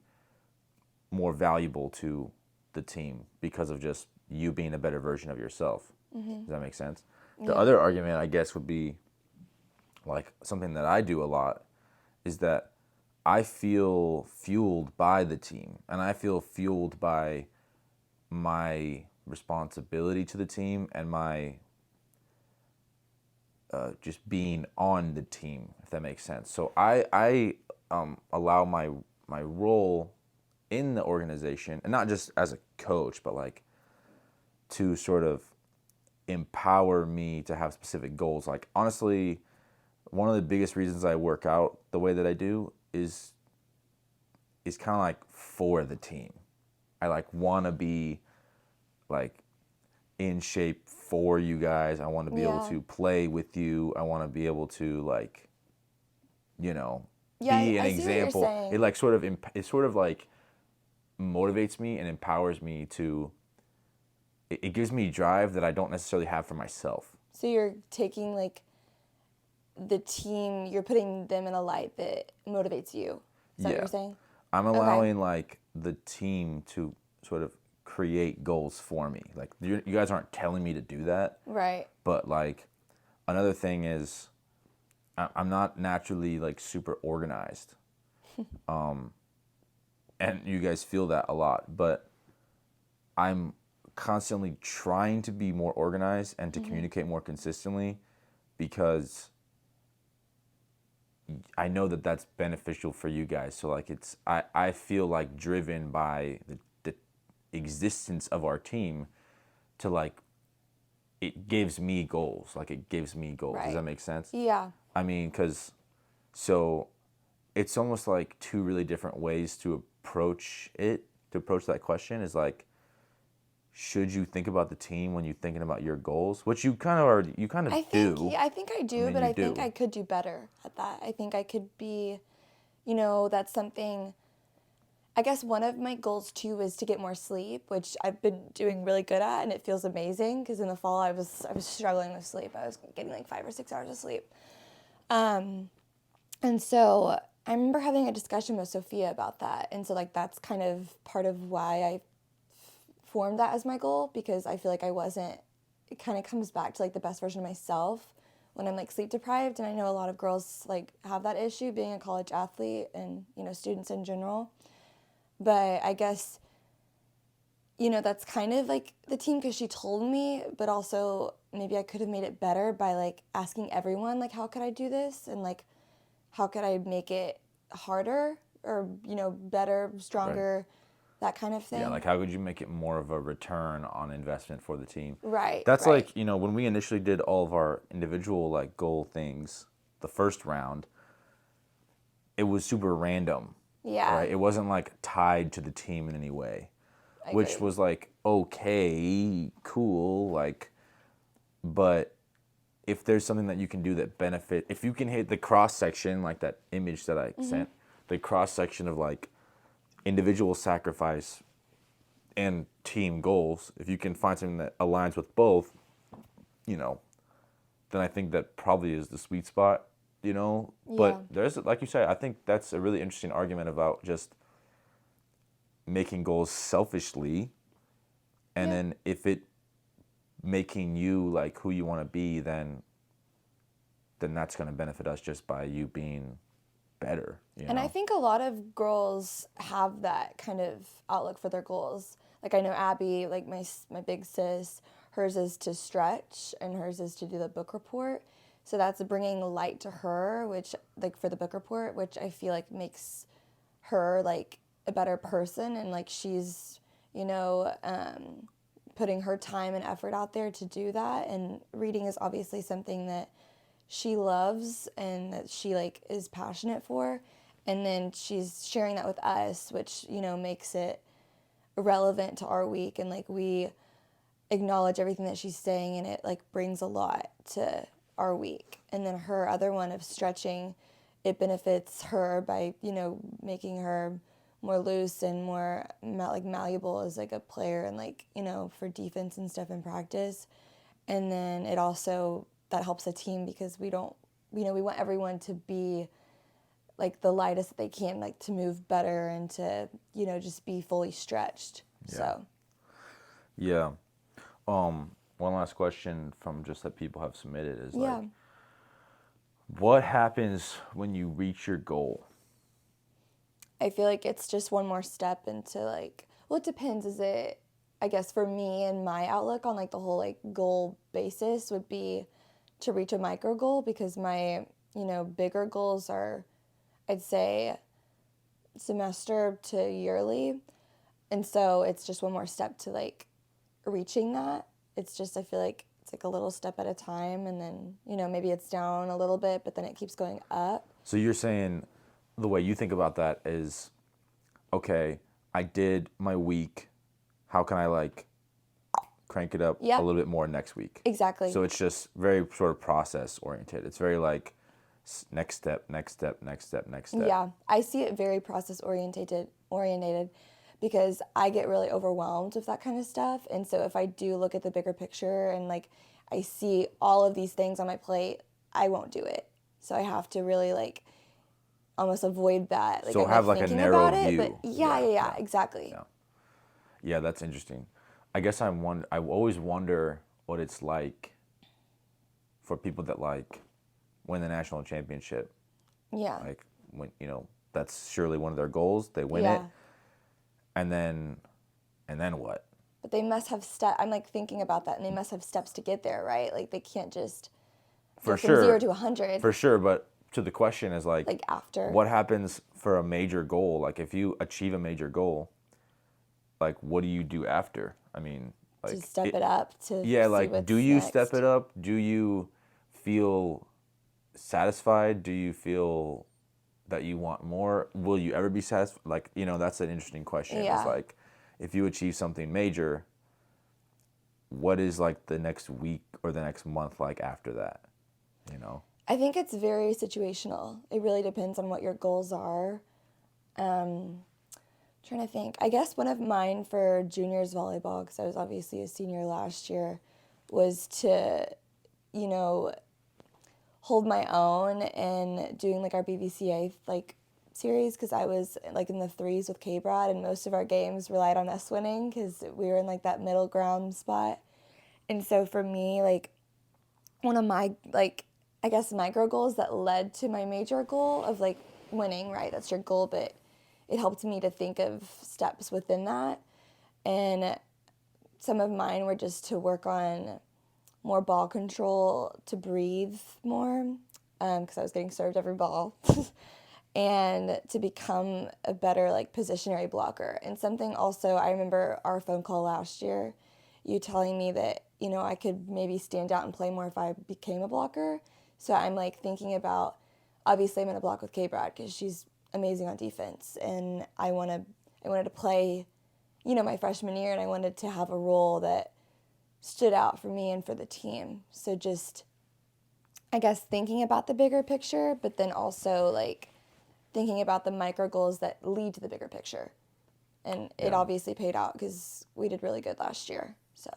[SPEAKER 3] more valuable to the team because of just you being a better version of yourself. Does that make sense? The other argument, I guess, would be like something that I do a lot, is that I feel fueled by the team, and I feel fueled by my responsibility to the team and my just being on the team, if that makes sense. So I allow my role in the organization, and not just as a coach, but like to sort of empower me to have specific goals. Like, honestly, one of the biggest reasons I work out the way that I do is kind of like for the team. I like want to be like in shape for you guys. I want to be able to play with you. I want to be able to, like, you know, be an
[SPEAKER 4] I see what you're
[SPEAKER 3] example.
[SPEAKER 4] saying.
[SPEAKER 3] It like sort of like motivates me and empowers me to. It gives me drive that I don't necessarily have for myself.
[SPEAKER 4] So you're taking like the team, you're putting them in a light that motivates you. Is that what you're saying?
[SPEAKER 3] I'm allowing like the team to sort of create goals for me. Like, you guys aren't telling me to do that.
[SPEAKER 4] Right.
[SPEAKER 3] But like, another thing is, I'm not naturally like super organized. And you guys feel that a lot, but I'm constantly trying to be more organized and to communicate more consistently, because I know that that's beneficial for you guys. So like, I feel like driven by the existence of our team to like, it gives me goals. Like, it gives me goals.
[SPEAKER 4] Right.
[SPEAKER 3] Does that make sense?
[SPEAKER 4] Yeah.
[SPEAKER 3] I mean, so it's almost like two really different ways to approach that question, is like, should you think about the team when you're thinking about your goals? Which you kind of do.
[SPEAKER 4] I think I do, but I think I could do better at that. I think I could be, that's something. I guess one of my goals too is to get more sleep, which I've been doing really good at, and it feels amazing, because in the fall I was struggling with sleep. I was getting like 5 or 6 hours of sleep. And so I remember having a discussion with Sophia about that. And so like, that's kind of part of why I formed that as my goal, because I feel like it kind of comes back to like the best version of myself when I'm like sleep deprived. And I know a lot of girls like have that issue being a college athlete, and, students in general. But I guess, that's kind of like the team, because she told me, but also maybe I could have made it better by like asking everyone, like, how could I do this? And like, how could I make it harder or, better, stronger, that kind of thing.
[SPEAKER 3] Yeah, like, how could you make it more of a return on investment for the team?
[SPEAKER 4] Right.
[SPEAKER 3] That's
[SPEAKER 4] right.
[SPEAKER 3] like, when we initially did all of our individual like goal things, the first round, it was super random.
[SPEAKER 4] Yeah.
[SPEAKER 3] Right? It wasn't like tied to the team in any way, which
[SPEAKER 4] agree.
[SPEAKER 3] was like, okay, cool, like, but if there's something that you can do that benefit, if you can hit the cross section, like that image that I sent, the cross section of like individual sacrifice and team goals, if you can find something that aligns with both, then I think that probably is the sweet spot, But there's, like you said, I think that's a really interesting argument about just making goals selfishly, and then if it making you like who you want to be, then that's going to benefit us just by you being better.
[SPEAKER 4] And I think a lot of girls have that kind of outlook for their goals. Like, I know Abby, like my big sis, hers is to stretch and hers is to do the book report. So that's bringing light to her, which, like, for the book report, which I feel like makes her like a better person, and like she's, putting her time and effort out there to do that. And reading is obviously something that she loves and that she like is passionate for, and then she's sharing that with us, which makes it relevant to our week, and like we acknowledge everything that she's saying, and it like brings a lot to our week. And then her other one of stretching it benefits her by, making her more loose and more malleable as like a player and like, for defense and stuff in practice. And then it also, that helps the team because we don't, we want everyone to be like the lightest that they can, like to move better and to, just be fully stretched.
[SPEAKER 3] Yeah.
[SPEAKER 4] So.
[SPEAKER 3] Yeah. One last question from just that people have submitted is like, what happens when you reach your goal?
[SPEAKER 4] I feel like it's just one more step into like, well, it depends. Is it, I guess for me and my outlook on like the whole like goal basis would be to reach a micro goal because my, bigger goals are, I'd say, semester to yearly. And so it's just one more step to like reaching that. It's just, I feel like it's like a little step at a time and then, maybe it's down a little bit, but then it keeps going up.
[SPEAKER 3] So you're saying the way you think about that is, okay, I did my week. How can I like crank it up a little bit more next week?
[SPEAKER 4] Exactly.
[SPEAKER 3] So it's just very sort of process oriented. It's very like next step, next step, next step, next step.
[SPEAKER 4] Yeah, I see it very process orientated because I get really overwhelmed with that kind of stuff. And so if I do look at the bigger picture and like I see all of these things on my plate, I won't do it. So I have to really like almost avoid that. Like
[SPEAKER 3] So
[SPEAKER 4] I'm
[SPEAKER 3] have
[SPEAKER 4] like
[SPEAKER 3] like a
[SPEAKER 4] thinking
[SPEAKER 3] narrow
[SPEAKER 4] about
[SPEAKER 3] view.
[SPEAKER 4] it, but yeah, exactly.
[SPEAKER 3] Yeah. Yeah, that's interesting. I guess I always wonder what it's like for people that like win the national championship.
[SPEAKER 4] Yeah.
[SPEAKER 3] Like when that's surely one of their goals. They win it, and then what?
[SPEAKER 4] But they must have I'm like thinking about that, and they must have steps to get there, right? Like they can't just
[SPEAKER 3] For
[SPEAKER 4] go
[SPEAKER 3] sure.
[SPEAKER 4] from 0 to 100.
[SPEAKER 3] For sure, but to the question is like
[SPEAKER 4] after.
[SPEAKER 3] what happens for a major goal? Like if you achieve a major goal, like what do you do after? I mean, like
[SPEAKER 4] to step it up to
[SPEAKER 3] yeah,
[SPEAKER 4] see
[SPEAKER 3] like
[SPEAKER 4] what's
[SPEAKER 3] do you
[SPEAKER 4] next.
[SPEAKER 3] step it up? Do you feel satisfied? Do you feel that you want more? Will you ever be satisfied? Like, that's an interesting question.
[SPEAKER 4] Yeah.
[SPEAKER 3] It's like if you achieve something major, what is like the next week or the next month like after that?
[SPEAKER 4] I think it's very situational. It really depends on what your goals are. Trying to think. I guess one of mine for juniors volleyball, because I was obviously a senior last year, was to, hold my own and doing like our BVCA like series because I was like in the threes with K-Brad and most of our games relied on us winning because we were in like that middle ground spot. And so for me, like one of my like I guess micro goals that led to my major goal of like winning, right? That's your goal, but it helped me to think of steps within that. And some of mine were just to work on more ball control, to breathe more, because I was getting served every ball, and to become a better like positionary blocker. And something also, I remember our phone call last year, you telling me that, I could maybe stand out and play more if I became a blocker. So I'm like thinking about, obviously I'm going to block with K-Brad because she's amazing on defense. And I wanted to play, my freshman year, and I wanted to have a role that stood out for me and for the team. So just, I guess, thinking about the bigger picture, but then also like thinking about the micro goals that lead to the bigger picture. And it obviously paid out because we did really good last year. So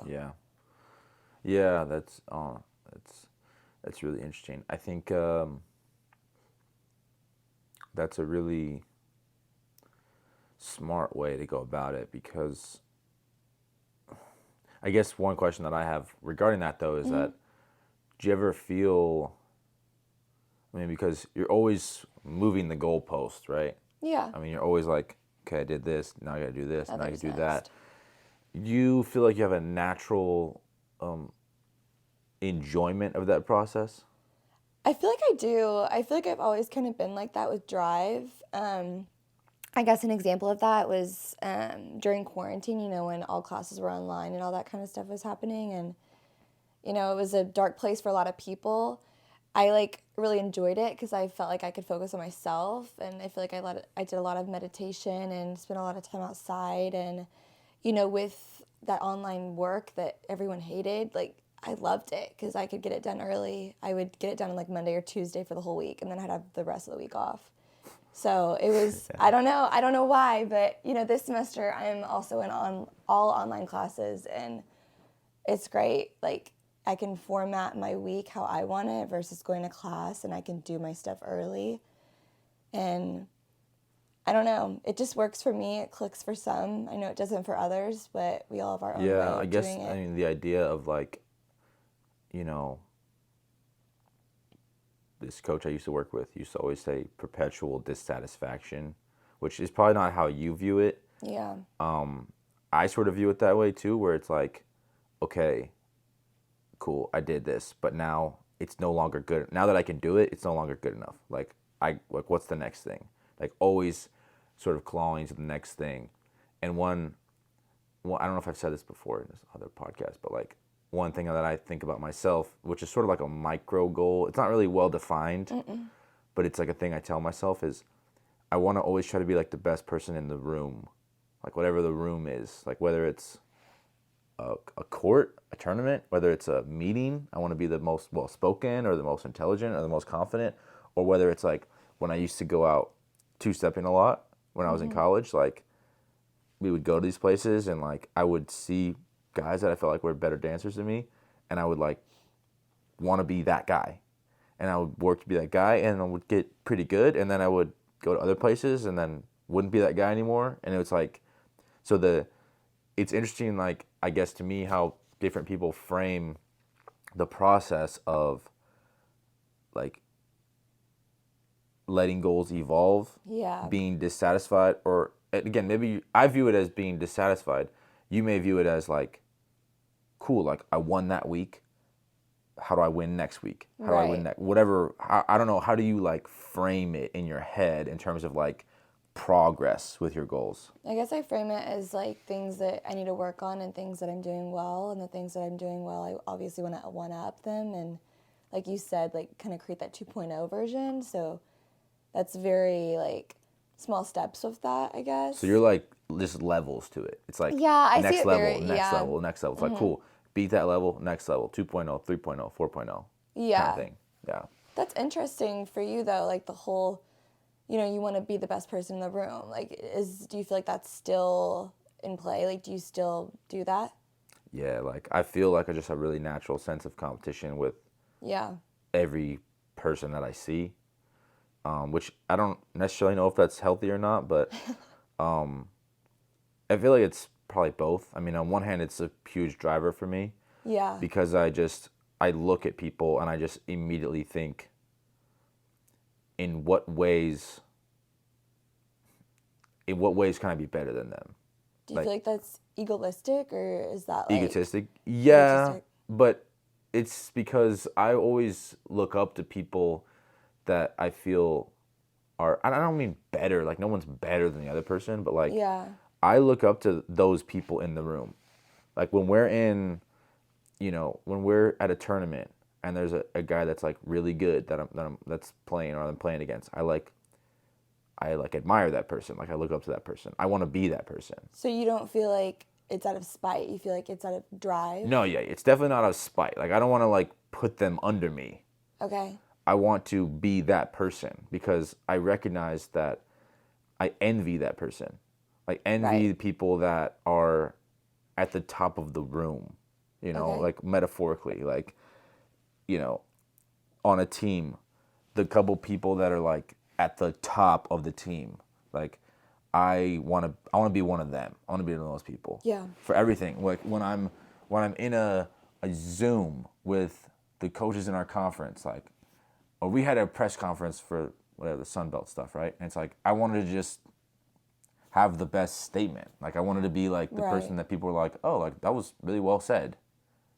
[SPEAKER 3] yeah, that's really interesting. I think that's a really smart way to go about it because I guess one question that I have regarding that though is that do you ever feel, I mean, because you're always moving the goalpost, right?
[SPEAKER 4] Yeah.
[SPEAKER 3] I mean, you're always like, okay, I did this, now I gotta do this, now I gotta do that.
[SPEAKER 4] Next.
[SPEAKER 3] You feel like you have a natural enjoyment of that process?
[SPEAKER 4] I feel like I do. I feel like I've always kind of been like that with Drive. I guess an example of that was during quarantine, when all classes were online and all that kind of stuff was happening. And, it was a dark place for a lot of people. I like really enjoyed it because I felt like I could focus on myself. And I feel like I did a lot of meditation and spent a lot of time outside. And, with that online work that everyone hated, like I loved it because I could get it done early. I would get it done on like Monday or Tuesday for the whole week, and then I'd have the rest of the week off. So it was, I don't know why, but you know, this semester I'm also in all online classes, and it's great. Like, I can format my week how I want it versus going to class, and I can do my stuff early. And I don't know, it just works for me. It clicks for some. I know it doesn't for others, but we all have our own way of
[SPEAKER 3] I guess,
[SPEAKER 4] doing it.
[SPEAKER 3] I mean, the idea of like, you know, this coach I used to work with used to always say perpetual dissatisfaction, which is probably not how you view it.
[SPEAKER 4] Yeah.
[SPEAKER 3] I sort of view it that way too, where it's like, okay, cool, I did this, but now it's no longer good. Now that I can do it, it's no longer good enough. Like, what's the next thing? Like, always sort of clawing to the next thing. And well, I don't know if I've said this before in this other podcast, but like, one thing that I think about myself, which is sort of like a micro goal. It's not really well defined, but it's like a thing I tell myself is I want to always try to be like the best person in the room, like whatever the room is, like whether it's a court, a tournament, whether it's a meeting, I want to be the most well-spoken or the most intelligent or the most confident, or whether it's like when I used to go out two-stepping a lot when I was in college, like we would go to these places and like I would see guys that I felt like were better dancers than me, and I would like want to be that guy, and I would work to be that guy, and I would get pretty good, and then I would go to other places and then wouldn't be that guy anymore. And it was like, so it's interesting, like, I guess to me, how different people frame the process of like letting goals evolve, being dissatisfied, or again, maybe I view it as being dissatisfied. You may view it as like, cool, like I won that week. How do I win next week? How do I win next? Whatever. I don't know. How do you like frame it in your head in terms of like progress with your goals?
[SPEAKER 4] I guess I frame it as like things that I need to work on and things that I'm doing well, and the things that I'm doing well, I obviously want to one-up them, and like you said, like kind of create that 2.0 version. So that's very like small steps with that, I guess.
[SPEAKER 3] So you're like just levels to it. It's like
[SPEAKER 4] I
[SPEAKER 3] next
[SPEAKER 4] see it
[SPEAKER 3] level,
[SPEAKER 4] very,
[SPEAKER 3] next level, next level. It's like cool. Beat that level, next level, 2.0, 3.0, 4.0. Kind of thing. Yeah.
[SPEAKER 4] That's interesting for you though, like the whole, you know, you want to be the best person in the room. Like, do you feel like that's still in play? Like, do you still do that?
[SPEAKER 3] Yeah, like I feel like I just have a really natural sense of competition with every person that I see, which I don't necessarily know if that's healthy or not, but I feel like it's probably both. I mean, on one hand, it's a huge driver for me.
[SPEAKER 4] Yeah.
[SPEAKER 3] Because I look at people and I just immediately think, in what ways can I be better than them?
[SPEAKER 4] Do you feel like that's egoistic, or is that like...
[SPEAKER 3] Egotistic? Yeah, but it's because I always look up to people that I feel are, and I don't mean better, like no one's better than the other person, but like I look up to those people in the room. Like when we're in, you know, when we're at a tournament and there's a guy that's like really good that's playing, or I'm playing against, I admire that person. Like I look up to that person. I want to be that person.
[SPEAKER 4] So you don't feel like it's out of spite. You feel like it's out of drive.
[SPEAKER 3] No, yeah, it's definitely not out of spite. Like I don't want to like put them under me.
[SPEAKER 4] Okay.
[SPEAKER 3] I want to be that person because I recognize that I envy that person. Like envy the people that are at the top of the room, you know, like metaphorically, like, you know, on a team, the couple people that are like at the top of the team, like I want to be one of them. I want to be one of those people.
[SPEAKER 4] Yeah.
[SPEAKER 3] For everything, like when I'm in a Zoom with the coaches in our conference, like, or we had a press conference for whatever the Sun Belt stuff, right? And it's like I wanted to just have the best statement. Like I wanted to be like the person that people were like, oh, like that was really well said,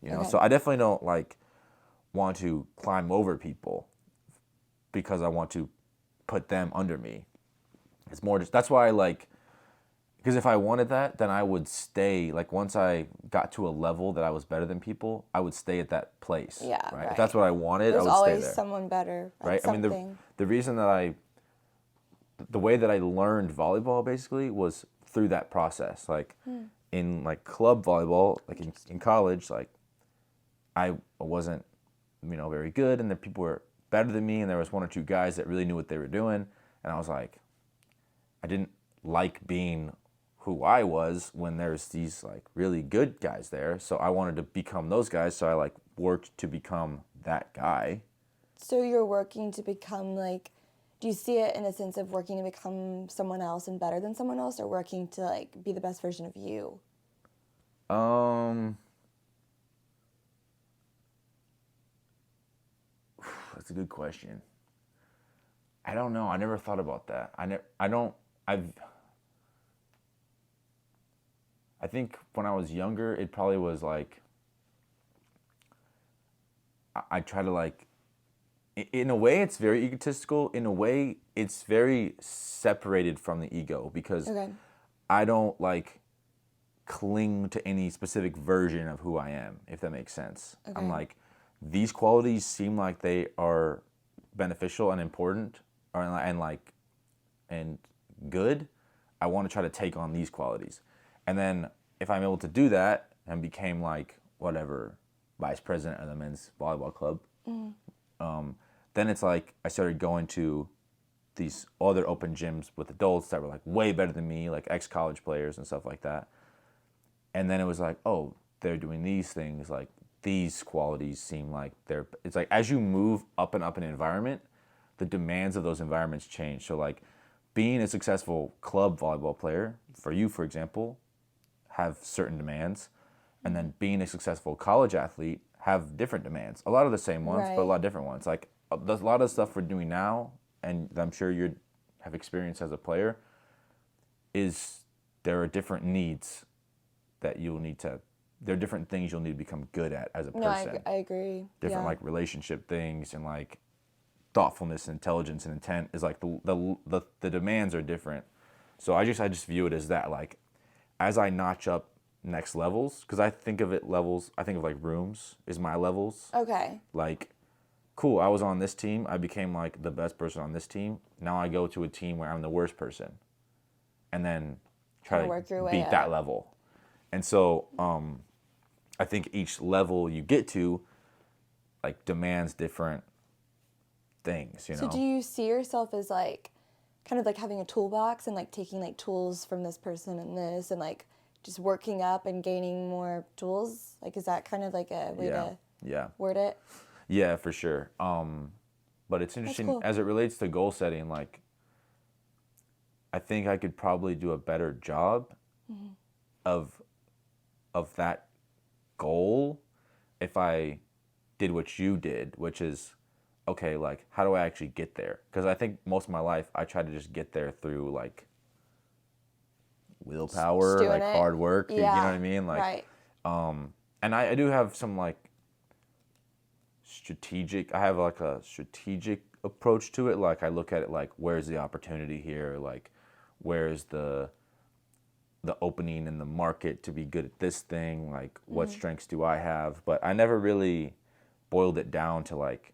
[SPEAKER 3] you know. So I definitely don't like want to climb over people because I want to put them under me. It's more just, that's why I like, because if I wanted that, then I would stay, like once I got to a level that I was better than people, I would stay at that place.
[SPEAKER 4] Yeah,
[SPEAKER 3] right. If that's what I wanted,
[SPEAKER 4] There's
[SPEAKER 3] I would stay there.
[SPEAKER 4] always someone better at
[SPEAKER 3] right.
[SPEAKER 4] something.
[SPEAKER 3] I mean, the reason that the way that I learned volleyball basically was through that process. Like in like club volleyball, like in college, like I wasn't, very good, and the people were better than me, and there was one or two guys that really knew what they were doing, and I was like, I didn't like being who I was when there's these like really good guys there, so I wanted to become those guys, so I like worked to become that guy.
[SPEAKER 4] So you're working to become like, do you see it in a sense of working to become someone else and better than someone else, or working to like be the best version of you?
[SPEAKER 3] That's a good question. I don't know. I never thought about that. I think when I was younger, it probably was like, I try to like, in a way it's very egotistical. In a way it's very separated from the ego, because
[SPEAKER 4] Okay.
[SPEAKER 3] I don't like cling to any specific version of who I am, if that makes sense.
[SPEAKER 4] Okay.
[SPEAKER 3] I'm like, these qualities seem like they are beneficial and important, and good. I want to try to take on these qualities. And then if I'm able to do that and became like whatever, vice president of the men's volleyball club, then it's like I started going to these other open gyms with adults that were like way better than me, like ex-college players and stuff like that. And then it was like, oh, they're doing these things, like these qualities seem like it's like as you move up and up in an environment, the demands of those environments change. So like being a successful club volleyball player, for you, for example, have certain demands. And then being a successful college athlete have different demands. A lot of the same ones, but a lot of different ones. Like a lot of stuff we're doing now, and I'm sure you have experienced as a player, is there are different needs that you'll need to, there are different things you'll need to become good at as a person.
[SPEAKER 4] No, I agree.
[SPEAKER 3] Different like relationship things, and like thoughtfulness, intelligence, and intent is like the demands are different. So I just view it as that, like as I notch up next levels, because I think of like rooms is my levels.
[SPEAKER 4] Okay.
[SPEAKER 3] Like, cool, I was on this team, I became like the best person on this team. Now I go to a team where I'm the worst person, and then try to
[SPEAKER 4] work your way
[SPEAKER 3] beat
[SPEAKER 4] up.
[SPEAKER 3] that level. And so I think each level you get to like demands different things,
[SPEAKER 4] So do you see yourself as like kind of like having a toolbox and like taking like tools from this person and this, and like just working up and gaining more tools? Like, is that kind of like a way to word it?
[SPEAKER 3] Yeah, for sure. But it's interesting
[SPEAKER 4] cool.
[SPEAKER 3] as it relates to goal setting. Like, I think I could probably do a better job of that goal if I did what you did, which is, okay, like, how do I actually get there? Because I think most of my life I tried to just get there through like willpower, like hard work. You know what I mean? Like,
[SPEAKER 4] right.
[SPEAKER 3] And I do have some like I have like a strategic approach to it. Like I look at it like, where's the opportunity here? Like, where's the opening in the market to be good at this thing? Like, what strengths do I have? But I never really boiled it down to like,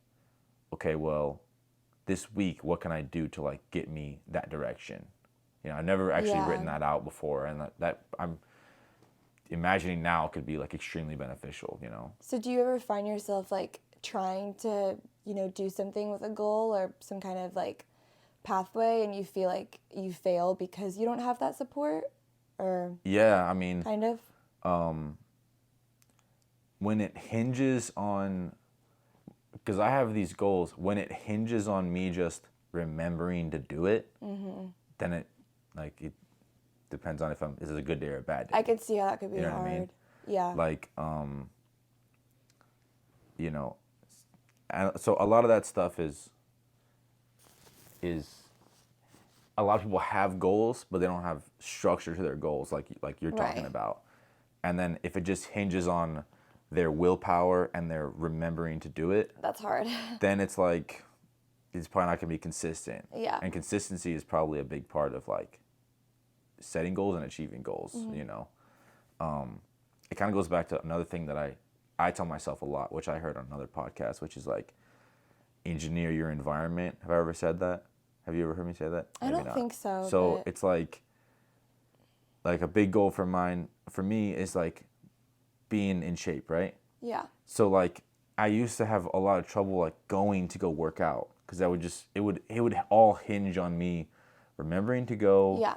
[SPEAKER 3] okay, well, this week, what can I do to like get me that direction? I've never actually written that out before, and that I'm imagining now could be like extremely beneficial.
[SPEAKER 4] So do you ever find yourself like trying to, do something with a goal or some kind of like pathway, and you feel like you fail because you don't have that support? Or
[SPEAKER 3] yeah, I mean,
[SPEAKER 4] kind of
[SPEAKER 3] when it hinges on, because I have these goals, when it hinges on me just remembering to do it, then it depends on if is it a good day or a bad day.
[SPEAKER 4] I could see how that could be
[SPEAKER 3] You know
[SPEAKER 4] hard.
[SPEAKER 3] what I mean?
[SPEAKER 4] Yeah.
[SPEAKER 3] Like, and so a lot of that stuff is a lot of people have goals, but they don't have structure to their goals, like you're talking about. And then if it just hinges on their willpower and their remembering to do it,
[SPEAKER 4] That's hard.
[SPEAKER 3] then it's like it's probably not gonna be consistent.
[SPEAKER 4] Yeah.
[SPEAKER 3] And consistency is probably a big part of like setting goals and achieving goals. It kind of goes back to another thing that I tell myself a lot, which I heard on another podcast, which is like, engineer your environment. Have I ever said that? Have you ever heard me say that?
[SPEAKER 4] I don't think so.
[SPEAKER 3] So
[SPEAKER 4] but
[SPEAKER 3] it's like a big goal for me is like being in shape, right?
[SPEAKER 4] Yeah.
[SPEAKER 3] So like I used to have a lot of trouble like going to go work out because it would all hinge on me remembering to go,
[SPEAKER 4] Yeah.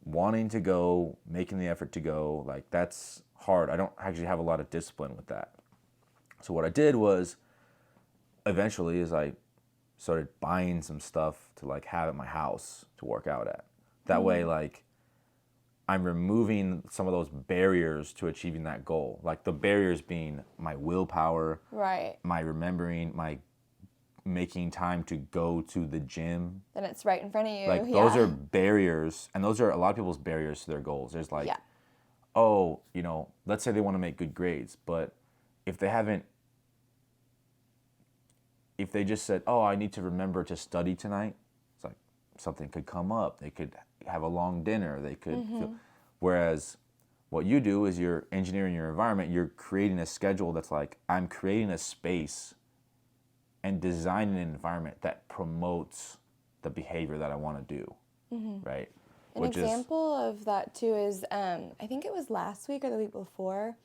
[SPEAKER 3] wanting to go, making the effort to go. Like that's hard. I don't actually have a lot of discipline with that. So what I did was eventually is I started buying some stuff to like have at my house to work out at. That way like I'm removing some of those barriers to achieving that goal. Like the barriers being my willpower,
[SPEAKER 4] Right.
[SPEAKER 3] my remembering, my making time to go to the gym.
[SPEAKER 4] Then it's right in front of you.
[SPEAKER 3] Like
[SPEAKER 4] yeah.
[SPEAKER 3] those are barriers, and those are a lot of people's barriers to their goals. There's like,
[SPEAKER 4] Yeah.
[SPEAKER 3] oh, let's say they want to make good grades, but if they haven't, if they just said, oh, I need to remember to study tonight, it's like something could come up. They could have a long dinner. They could feel, whereas what you do is you're engineering your environment. You're creating a schedule that's like, I'm creating a space and designing an environment that promotes the behavior that I want to do, right?
[SPEAKER 4] An example of that too is, I think it was last week or the week before.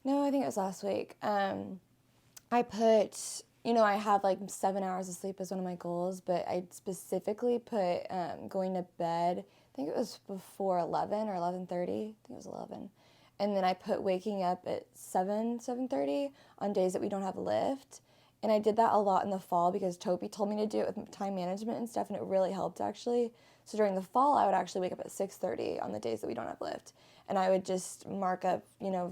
[SPEAKER 4] No, I think it was last week. I put, I have like 7 hours of sleep as one of my goals, but I specifically put going to bed, I think it was before 11 or 11:30. I think it was 11. And then I put waking up at 7:30 on days that we don't have a lift. And I did that a lot in the fall because Toby told me to do it with time management and stuff, and it really helped actually. So during the fall, I would actually wake up at 6:30 on the days that we don't have lift. And I would just mark up,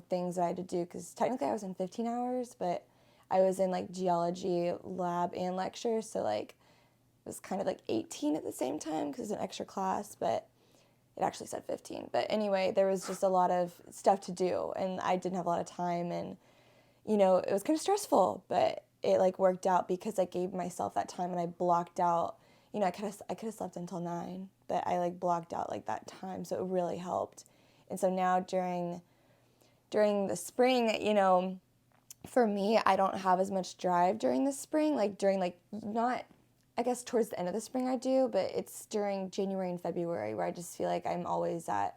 [SPEAKER 4] things that I had to do because technically I was in 15 hours, but I was in like geology lab and lecture. So like it was kind of like 18 at the same time because it's an extra class, but it actually said 15. But anyway, there was just a lot of stuff to do and I didn't have a lot of time and, it was kind of stressful, but it like worked out because I gave myself that time and I blocked out, I could have slept until 9, but I like blocked out like that time. So it really helped. And so now during the spring, for me, I don't have as much drive during the spring, like during like not, I guess towards the end of the spring I do, but it's during January and February where I just feel like I'm always at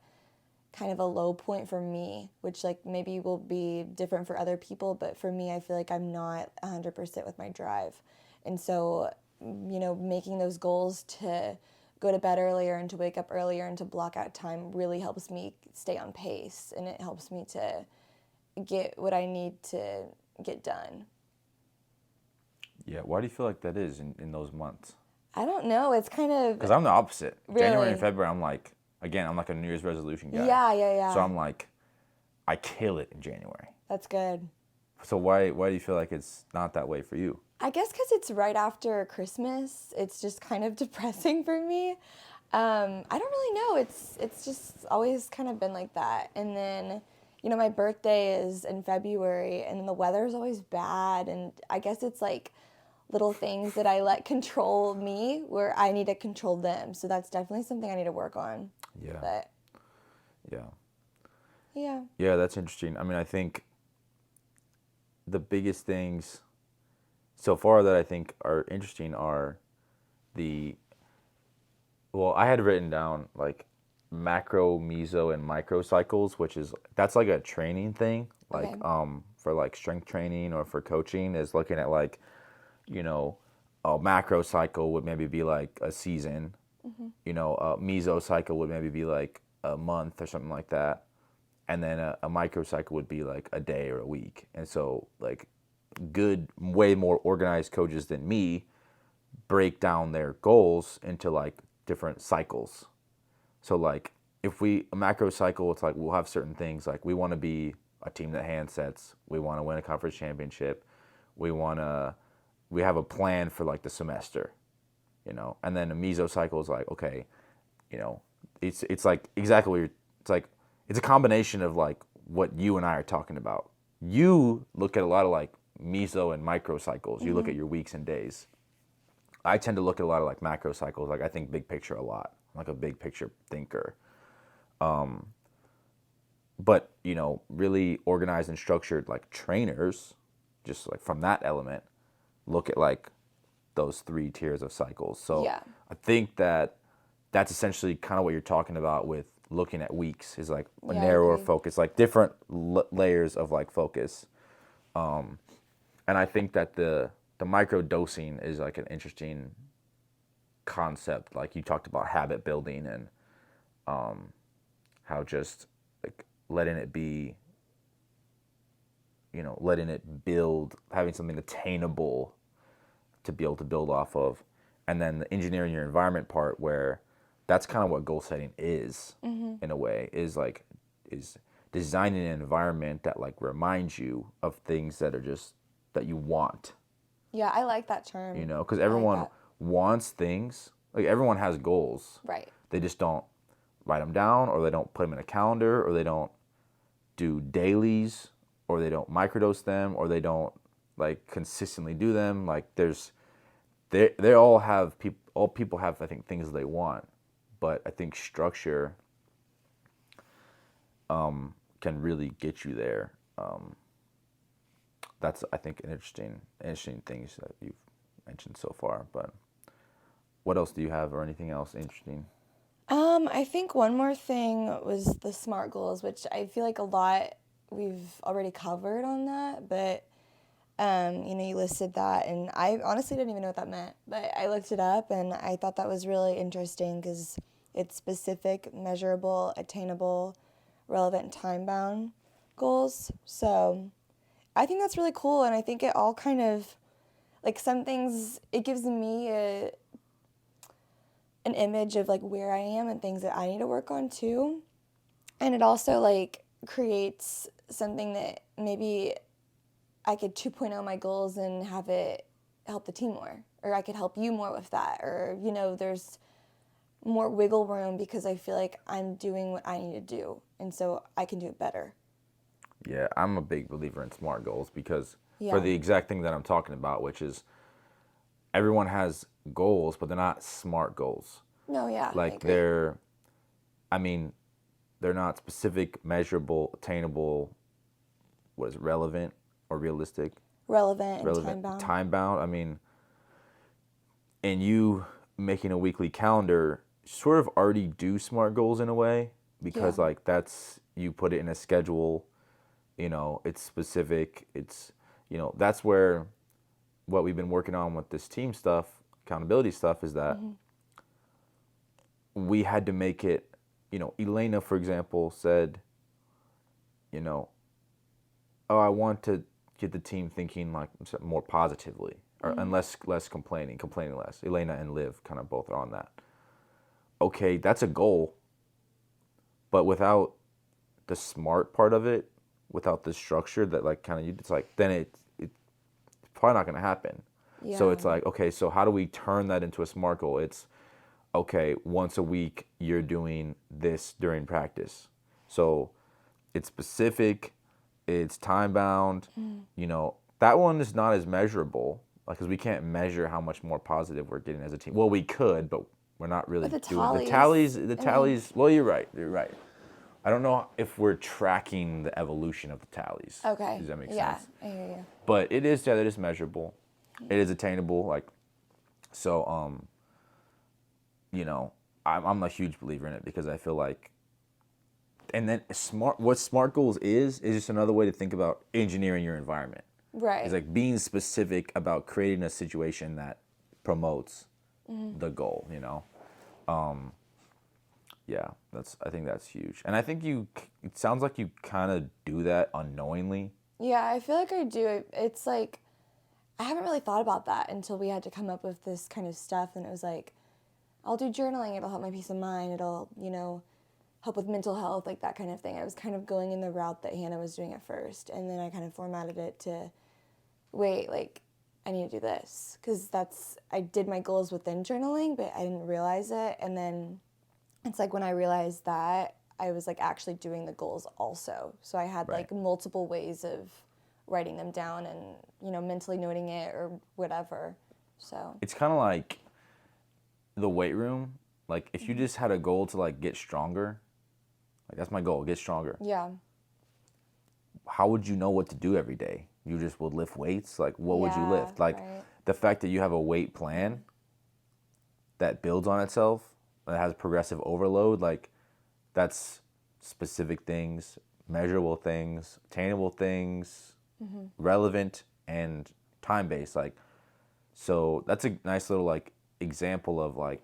[SPEAKER 4] kind of a low point for me, which like maybe will be different for other people, but for me, I feel like I'm not 100% with my drive. And so, making those goals to go to bed earlier and to wake up earlier and to block out time really helps me stay on pace and it helps me to get what I need to get done.
[SPEAKER 3] Yeah, why do you feel like that is in those months?
[SPEAKER 4] I don't know. It's kind of...
[SPEAKER 3] Because I'm the opposite.
[SPEAKER 4] Really?
[SPEAKER 3] January and February, I'm like a New Year's resolution guy.
[SPEAKER 4] Yeah.
[SPEAKER 3] So I'm like, I kill it in January.
[SPEAKER 4] That's good.
[SPEAKER 3] So why do you feel like it's not that way for you?
[SPEAKER 4] I guess because it's right after Christmas. It's just kind of depressing for me. I don't really know. It's just always kind of been like that. And then, my birthday is in February and the weather is always bad. And I guess it's like little things that I let control me where I need to control them. So that's definitely something I need to work on.
[SPEAKER 3] Yeah.
[SPEAKER 4] But
[SPEAKER 3] yeah. Yeah, that's interesting. I mean, I think the biggest things so far that I think are interesting are I had written down like macro, meso, and micro cycles, that's like a training thing, like
[SPEAKER 4] Okay.
[SPEAKER 3] For like strength training or for coaching is looking at like, a macro cycle would maybe be like a season, a meso cycle would maybe be like a month or something like that. And then a micro cycle would be like a day or a week. And so like good, way more organized coaches than me break down their goals into like different cycles. So like a macro cycle, it's like we'll have certain things like we want to be a team that hand sets. We want to win a conference championship. We have a plan for like the semester, and then a meso cycle is like, okay, it's like exactly what it's a combination of like what you and I are talking about. You look at a lot of like meso and micro cycles. You look at your weeks and days. I tend to look at a lot of like macro cycles. Like I think big picture a lot. I'm like a big picture thinker. But really organized and structured like trainers, just like from that element, look at like those 3 tiers of cycles. So
[SPEAKER 4] Yeah.
[SPEAKER 3] I think that's essentially kind of what you're talking about with looking at weeks is like a
[SPEAKER 4] Yeah, I
[SPEAKER 3] narrower
[SPEAKER 4] agree.
[SPEAKER 3] focus, like different layers of like focus. And I think that the microdosing is like an interesting concept. Like you talked about habit building and how just like letting it be, letting it build, having something attainable to be able to build off of. And then the engineering your environment part, where that's kind of what goal setting is in a way, is designing an environment that like reminds you of things that are just that you want.
[SPEAKER 4] Yeah, I like that term.
[SPEAKER 3] Because
[SPEAKER 4] I like
[SPEAKER 3] everyone
[SPEAKER 4] that.
[SPEAKER 3] wants things. Like everyone has goals.
[SPEAKER 4] Right.
[SPEAKER 3] They just don't write them down, or they don't put them in a calendar, or they don't do dailies, or they don't microdose them, or they don't like consistently do them. Like they all have all people have, I think, things they want, but I think structure can really get you there. That's, I think, an interesting things that you've mentioned so far. But what else do you have, or anything else interesting?
[SPEAKER 4] I think one more thing was the SMART goals, which I feel like a lot we've already covered on that, but you listed that, and I honestly didn't even know what that meant, but I looked it up, and I thought that was really interesting because it's specific, measurable, attainable, relevant, and time-bound goals. So I think that's really cool, and I think it all kind of, like some things, it gives me an image of like where I am and things that I need to work on too. And it also like creates something that maybe I could 2.0 my goals and have it help the team more, or I could help you more with that, or there's more wiggle room because I feel like I'm doing what I need to do, and so I can do it better.
[SPEAKER 3] Yeah, I'm a big believer in SMART goals because
[SPEAKER 4] Yeah.
[SPEAKER 3] for the exact thing that I'm talking about, which is everyone has goals, but they're not SMART goals.
[SPEAKER 4] No, yeah.
[SPEAKER 3] Like they're not specific, measurable, attainable, relevant or realistic?
[SPEAKER 4] Relevant and time-bound.
[SPEAKER 3] Time-bound. And you making a weekly calendar sort of already do SMART goals in a way, because
[SPEAKER 4] Yeah.
[SPEAKER 3] like that's, you put it in a schedule, it's specific, it's, that's where what we've been working on with this team stuff, accountability stuff, is that we had to make it, Elaina, for example, said, oh, I want to get the team thinking like more positively, or and less complaining less. Elaina and Liv kind of both are on that. Okay, that's a goal, but without the SMART part of it, without the structure that like kind of, it's like, then it's probably not going to happen.
[SPEAKER 4] Yeah.
[SPEAKER 3] So it's like, okay, so how do we turn that into a SMART goal? It's, okay, once a week you're doing this during practice. So it's specific, it's time bound. That one is not as measurable, because we can't measure how much more positive we're getting as a team. Well, we could, but we're not really
[SPEAKER 4] But the
[SPEAKER 3] doing
[SPEAKER 4] tallies.
[SPEAKER 3] the tallies. Well, you're right. I don't know if we're tracking the evolution of the tallies.
[SPEAKER 4] Okay.
[SPEAKER 3] Does that make
[SPEAKER 4] Yeah,
[SPEAKER 3] sense?
[SPEAKER 4] I hear you.
[SPEAKER 3] But it is measurable. It is attainable. Like, so, I'm a huge believer in it, because I feel like, and then what SMART goals is just another way to think about engineering your environment.
[SPEAKER 4] Right.
[SPEAKER 3] It's like being specific about creating a situation that promotes the goal, Yeah, I think that's huge. And I think it sounds like you kind of do that unknowingly.
[SPEAKER 4] Yeah, I feel like I do. It's like, I haven't really thought about that until we had to come up with this kind of stuff, and it was like, I'll do journaling, it'll help my peace of mind, it'll, help with mental health, like that kind of thing. I was kind of going in the route that Hannah was doing at first, and then I kind of formatted it to, wait, like, I need to do this, because I did my goals within journaling, but I didn't realize it, and then it's like when I realized that, I was like actually doing the goals also. So I had like multiple ways of writing them down and, mentally noting it or whatever. So
[SPEAKER 3] it's kind of like the weight room. Like if you just had a goal to like get stronger, like that's my goal, get stronger.
[SPEAKER 4] Yeah.
[SPEAKER 3] How would you know what to do every day? You just would lift weights? Like what would you lift? Like the fact that you have a weight plan that builds on itself, that has progressive overload, like that's specific things, measurable things, attainable things, relevant and time based. Like, so that's a nice little like example of like,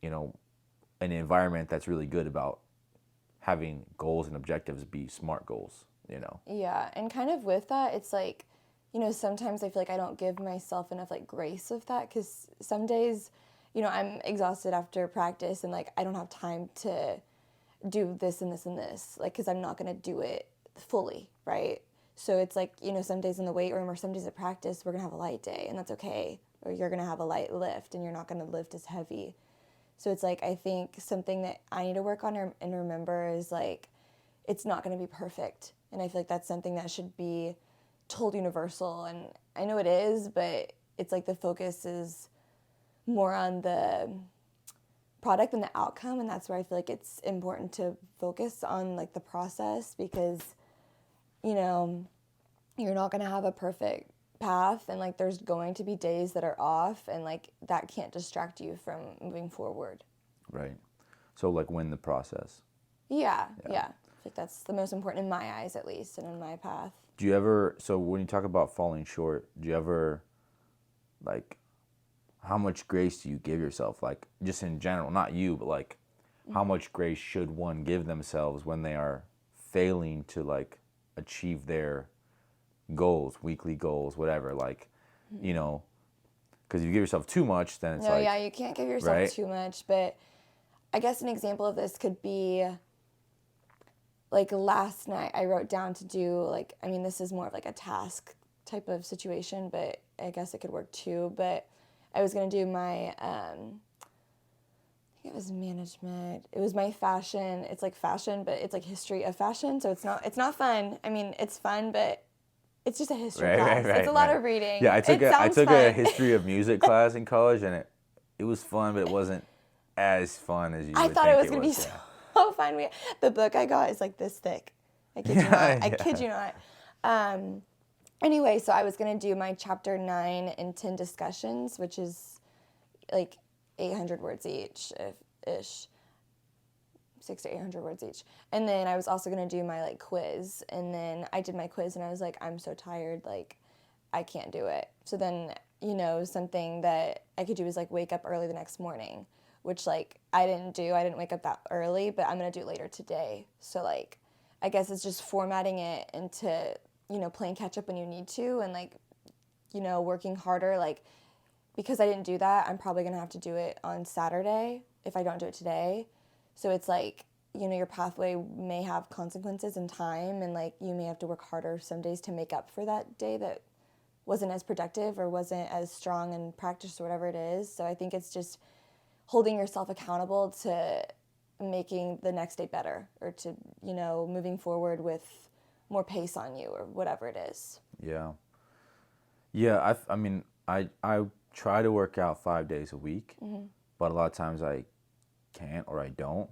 [SPEAKER 3] you know, an environment that's really good about having goals and objectives be smart goals, you know.
[SPEAKER 4] Yeah, and kind of with that, it's like, you know, sometimes I feel like I don't give myself enough like grace with that, because some days, you know, I'm exhausted after practice and like I don't have time to do this and this and this, like, because I'm not going to do it fully, right? So it's like, you know, some days in the weight room or some days at practice, we're going to have a light day and that's okay. Or you're going to have a light lift and you're not going to lift as heavy. So it's like, I think something that I need to work on and remember is like, it's not going to be perfect. And I feel like that's something that should be told universal. And I know it is, but it's like the focus is more on the product than the outcome. And that's where I feel like it's important to focus on like the process, because, you know, you're not going to have a perfect path, and like there's going to be days that are off, and like that can't distract you from moving forward.
[SPEAKER 3] Right. So like win the process.
[SPEAKER 4] Yeah. I think that's the most important in my eyes, at least, and in my path.
[SPEAKER 3] Do you ever, so when you talk about falling short, do you ever, like, how much grace do you give yourself? Like, just in general, not you, but like, how much grace should one give themselves when they are failing to like achieve their goals, weekly goals, whatever, like, you know, because if you give yourself too much, then it's like,
[SPEAKER 4] Yeah, you can't give yourself
[SPEAKER 3] right?
[SPEAKER 4] too much, but I guess an example of this could be like last night I wrote down to do like, I mean, this is more of like a task type of situation, but I guess it could work too. But I was going to do my, I think it was management. It was my fashion. It's like fashion, but it's like history of fashion. So it's not fun. I mean, it's fun, but it's just a history class. It's a lot of reading.
[SPEAKER 3] Yeah, I took a
[SPEAKER 4] fun.
[SPEAKER 3] history of music class in college, and it was fun, but it wasn't as fun as you
[SPEAKER 4] I
[SPEAKER 3] would
[SPEAKER 4] thought
[SPEAKER 3] think
[SPEAKER 4] it was going to be so fun. The book I got is like this thick. I kid you not. I kid you not. Anyway, so I was going to do my chapter 9 in 10 discussions, which is like 800 words each, ish. 600 to 800 words each. And then I was also going to do my like quiz. And then I did my quiz and I was like, I'm so tired. Like, I can't do it. So then, you know, something that I could do is like wake up early the next morning, which like I didn't do. I didn't wake up that early, but I'm going to do it later today. So like, I guess it's just formatting it into, you know, playing catch up when you need to, and like, you know, working harder. Like, because I didn't do that, I'm probably going to have to do it on Saturday if I don't do it today. So it's like, you know, your pathway may have consequences in time, and like you may have to work harder some days to make up for that day that wasn't as productive or wasn't as strong in practice or whatever it is. So I think it's just holding yourself accountable to making the next day better, or to, you know, moving forward with more pace on you or whatever it is.
[SPEAKER 3] Yeah. Yeah, I mean, I try to work out 5 days a week, but a lot of times I can't or I don't.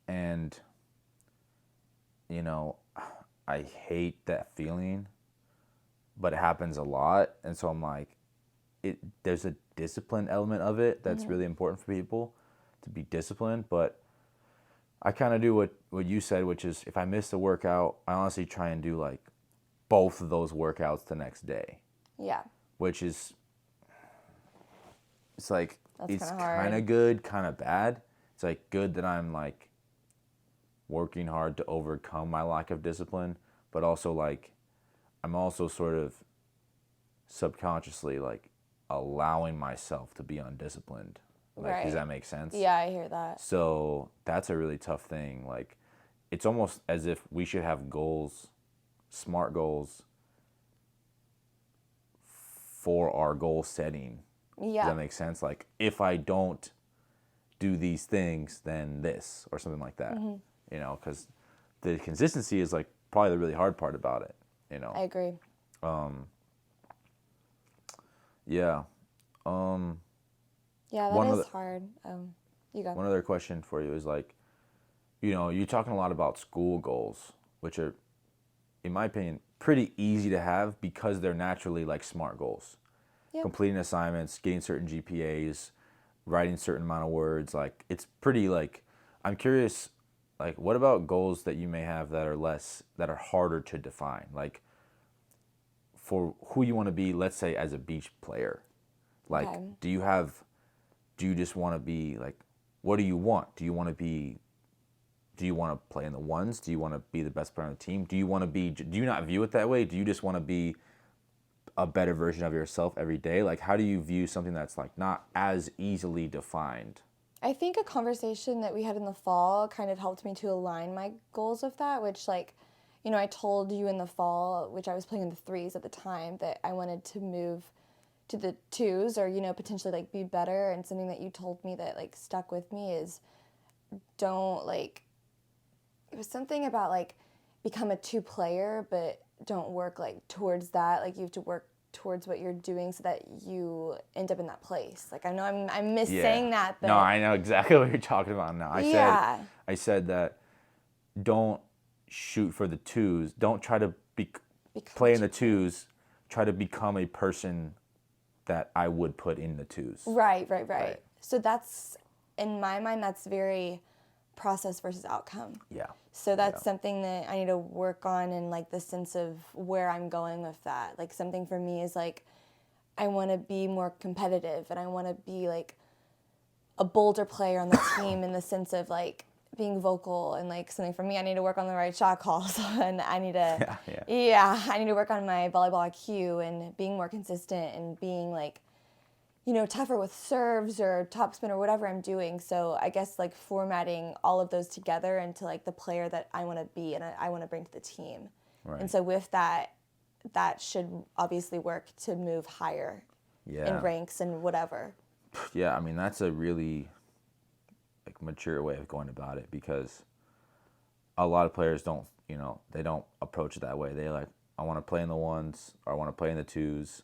[SPEAKER 3] And, you know, I hate that feeling, but it happens a lot. And so I'm like, there's a discipline element of it that's really important for people, to be disciplined. But I kind of do what you said, which is if I miss a workout, I honestly try and do like both of those workouts the next day.
[SPEAKER 4] Yeah.
[SPEAKER 3] Which is, it's like,
[SPEAKER 4] That's
[SPEAKER 3] it's
[SPEAKER 4] kinda hard.
[SPEAKER 3] kind of good, kind of bad. It's like good that I'm like working hard to overcome my lack of discipline, but also like I'm also sort of subconsciously like allowing myself to be undisciplined. Like,
[SPEAKER 4] Right.
[SPEAKER 3] Does that make sense?
[SPEAKER 4] Yeah, I hear that.
[SPEAKER 3] So that's a really tough thing. Like, it's almost as if we should have goals, smart goals, for our goal setting.
[SPEAKER 4] Yeah.
[SPEAKER 3] Does that make sense? Like, if I don't do these things, then this, or something like that. You know, because the consistency is like probably the really hard part about it. You know.
[SPEAKER 4] I agree.
[SPEAKER 3] Yeah.
[SPEAKER 4] Yeah,
[SPEAKER 3] One
[SPEAKER 4] that
[SPEAKER 3] of
[SPEAKER 4] is
[SPEAKER 3] the-
[SPEAKER 4] hard. You go.
[SPEAKER 3] One other question for you is like, you know, you're talking a lot about school goals, which are, in my opinion, pretty easy to have because they're naturally like smart goals.
[SPEAKER 4] Yep.
[SPEAKER 3] Completing assignments, getting certain GPAs, writing certain amount of words, like it's pretty like, I'm curious like, what about goals that you may have that are harder to define? Like, for who you want to be, let's say as a beach player, like,
[SPEAKER 4] Okay.
[SPEAKER 3] do you just want to be like, what do you want? Do you want to play in the ones? Do you want to be the best player on the team? Do you not view it that way? Do you just want to be a better version of yourself every day? Like, how do you view something that's like not as easily defined?
[SPEAKER 4] I think a conversation that we had in the fall kind of helped me to align my goals with that, which, like, I told you in the fall, which I was playing in the threes at the time, that I wanted to move to the twos or, potentially, like, be better. And something that you told me that, like, stuck with me is don't, like, it was something about, like, become a two player, but don't work, like, towards that. Like, you have to work towards what you're doing so that you end up in that place. Like, I know I'm missaying that, but
[SPEAKER 3] No, I know exactly what you're talking about now.
[SPEAKER 4] Yeah.
[SPEAKER 3] I said that don't shoot for the twos. Don't try to play in the twos. Try to become a person that I would put in the twos.
[SPEAKER 4] Right. So that's, in my mind, that's very process versus outcome.
[SPEAKER 3] Yeah.
[SPEAKER 4] So that's something that I need to work on, and like the sense of where I'm going with that. Like, something for me is like, I want to be more competitive, and I want to be like a bolder player on the team in the sense of like being vocal, and like something for me, I need to work on the right shot calls, and I need to I need to work on my volleyball IQ and being more consistent and being like, tougher with serves or topspin or whatever I'm doing. So I guess like formatting all of those together into like the player that I want to be and I want to bring to the team.
[SPEAKER 3] Right.
[SPEAKER 4] And so with that should obviously work to move higher in ranks and whatever.
[SPEAKER 3] Yeah, I mean, that's a really like mature way of going about it, because a lot of players don't, they don't approach it that way. They like, I want to play in the ones, or I want to play in the twos,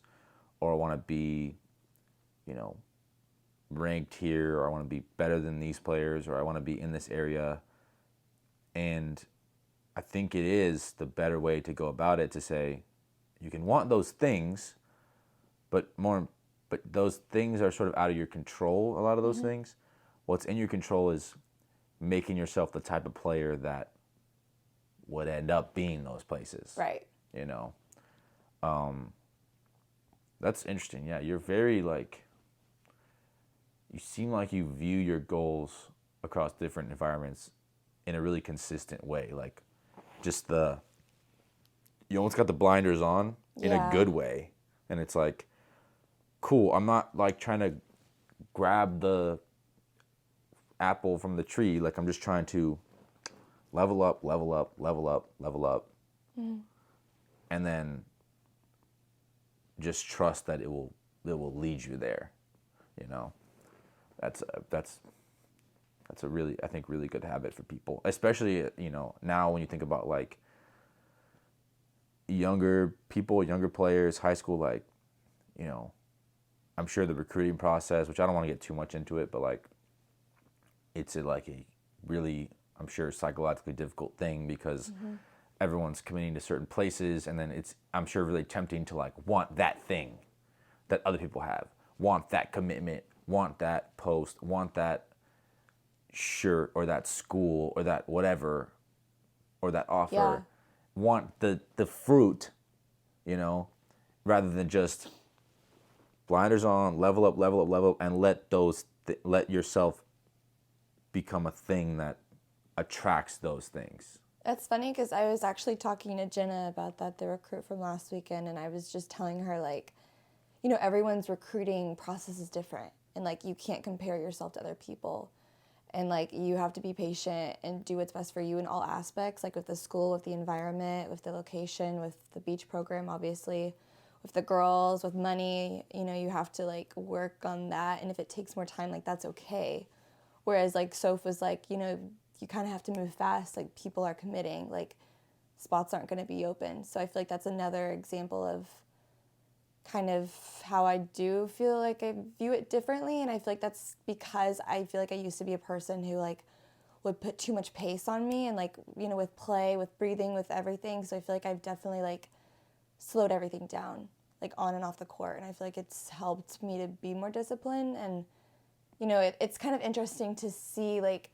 [SPEAKER 3] or I want to be, ranked here, or I want to be better than these players, or I want to be in this area. And I think it is the better way to go about it, to say you can want those things, but those things are sort of out of your control, a lot of those things. What's in your control is making yourself the type of player that would end up being those places.
[SPEAKER 4] Right.
[SPEAKER 3] That's interesting. Yeah, you're very like, you seem like you view your goals across different environments in a really consistent way. Like, just you almost got the blinders on in a good way. And it's like, cool, I'm not like trying to grab the apple from the tree. Like, I'm just trying to level up. And then just trust that it will lead you there. That's a really, I think, really good habit for people, especially now when you think about like younger people, younger players, high school. Like, I'm sure the recruiting process, which I don't want to get too much into it, but like it's a really, I'm sure, psychologically difficult thing, because everyone's committing to certain places, and then it's, I'm sure, really tempting to like want that thing that other people have, want that commitment, want that post, want that shirt or that school or that whatever or that offer, want the fruit, rather than just blinders on, level up, and let yourself become a thing that attracts those things.
[SPEAKER 4] That's funny, because I was actually talking to Jenna about that, the recruit from last weekend, and I was just telling her, like, everyone's recruiting process is different, and, like, you can't compare yourself to other people, and, like, you have to be patient and do what's best for you in all aspects, like with the school, with the environment, with the location, with the beach program, obviously, with the girls, with money, you have to, like, work on that, and if it takes more time, like, that's okay. Whereas, like, Soph was like, you kind of have to move fast. Like, people are committing. Like, spots aren't going to be open. So I feel like that's another example of kind of how I do feel like I view it differently. And I feel like that's because I feel like I used to be a person who, like, would put too much pace on me and, like, with play, with breathing, with everything. So I feel like I've definitely, like, slowed everything down, like, on and off the court. And I feel like it's helped me to be more disciplined. And, it's kind of interesting to see, like,